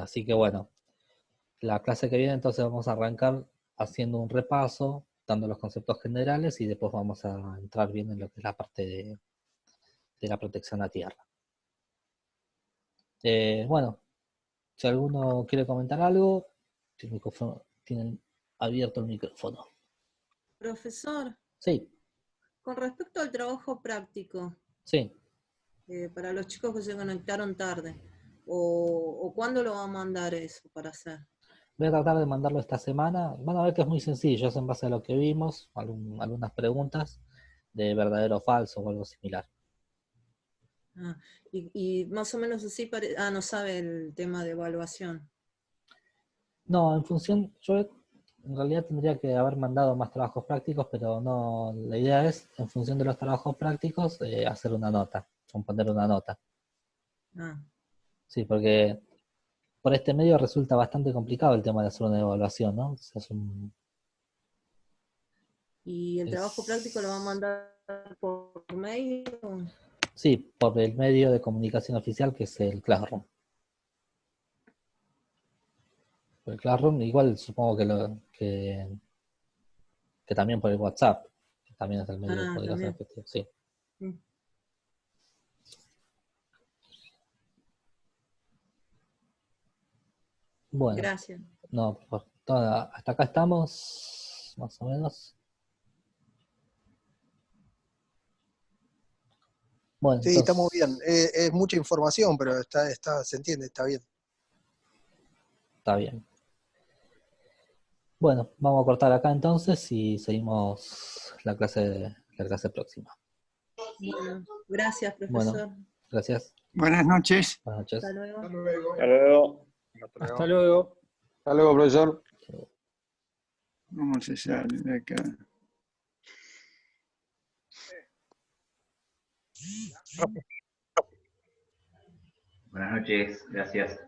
Así que bueno, la clase que viene entonces vamos a arrancar haciendo un repaso, dando los conceptos generales y después vamos a entrar bien en lo que es la parte de la protección a tierra. Bueno, si alguno quiere comentar algo, tienen abierto el micrófono. Profesor, Sí, con respecto al trabajo práctico, sí. para los chicos que se conectaron tarde, o ¿cuándo lo va a mandar eso para hacer? Voy a tratar de mandarlo esta semana. Van a ver que es muy sencillo, es en base a lo que vimos, algunas preguntas de verdadero o falso o algo similar. Ah, y más o menos así, no sabe el tema de evaluación. No, en función, yo en realidad tendría que haber mandado más trabajos prácticos, pero no, la idea es, en función de los trabajos prácticos, hacer una nota, componer una nota. Ah. Sí, porque por este medio resulta bastante complicado el tema de hacer una evaluación, ¿no? O sea, ¿Y el trabajo práctico lo va a mandar por mail? Sí, por el medio de comunicación oficial que es el Classroom. El Classroom, igual supongo que también por el WhatsApp, que también es el medio de comunicación oficial, sí. Bueno. Gracias. No, por favor. Hasta acá estamos, más o menos. Bueno, sí, entonces, estamos bien. Es mucha información, pero se entiende, está bien. Está bien. Bueno, vamos a cortar acá entonces y seguimos la clase próxima. Bueno, gracias, profesor. Bueno, gracias. Buenas noches. Buenas noches. Hasta luego. Hasta luego. Hasta luego. Hasta luego, profesor. ¿Cómo se sale de acá? Buenas noches, gracias.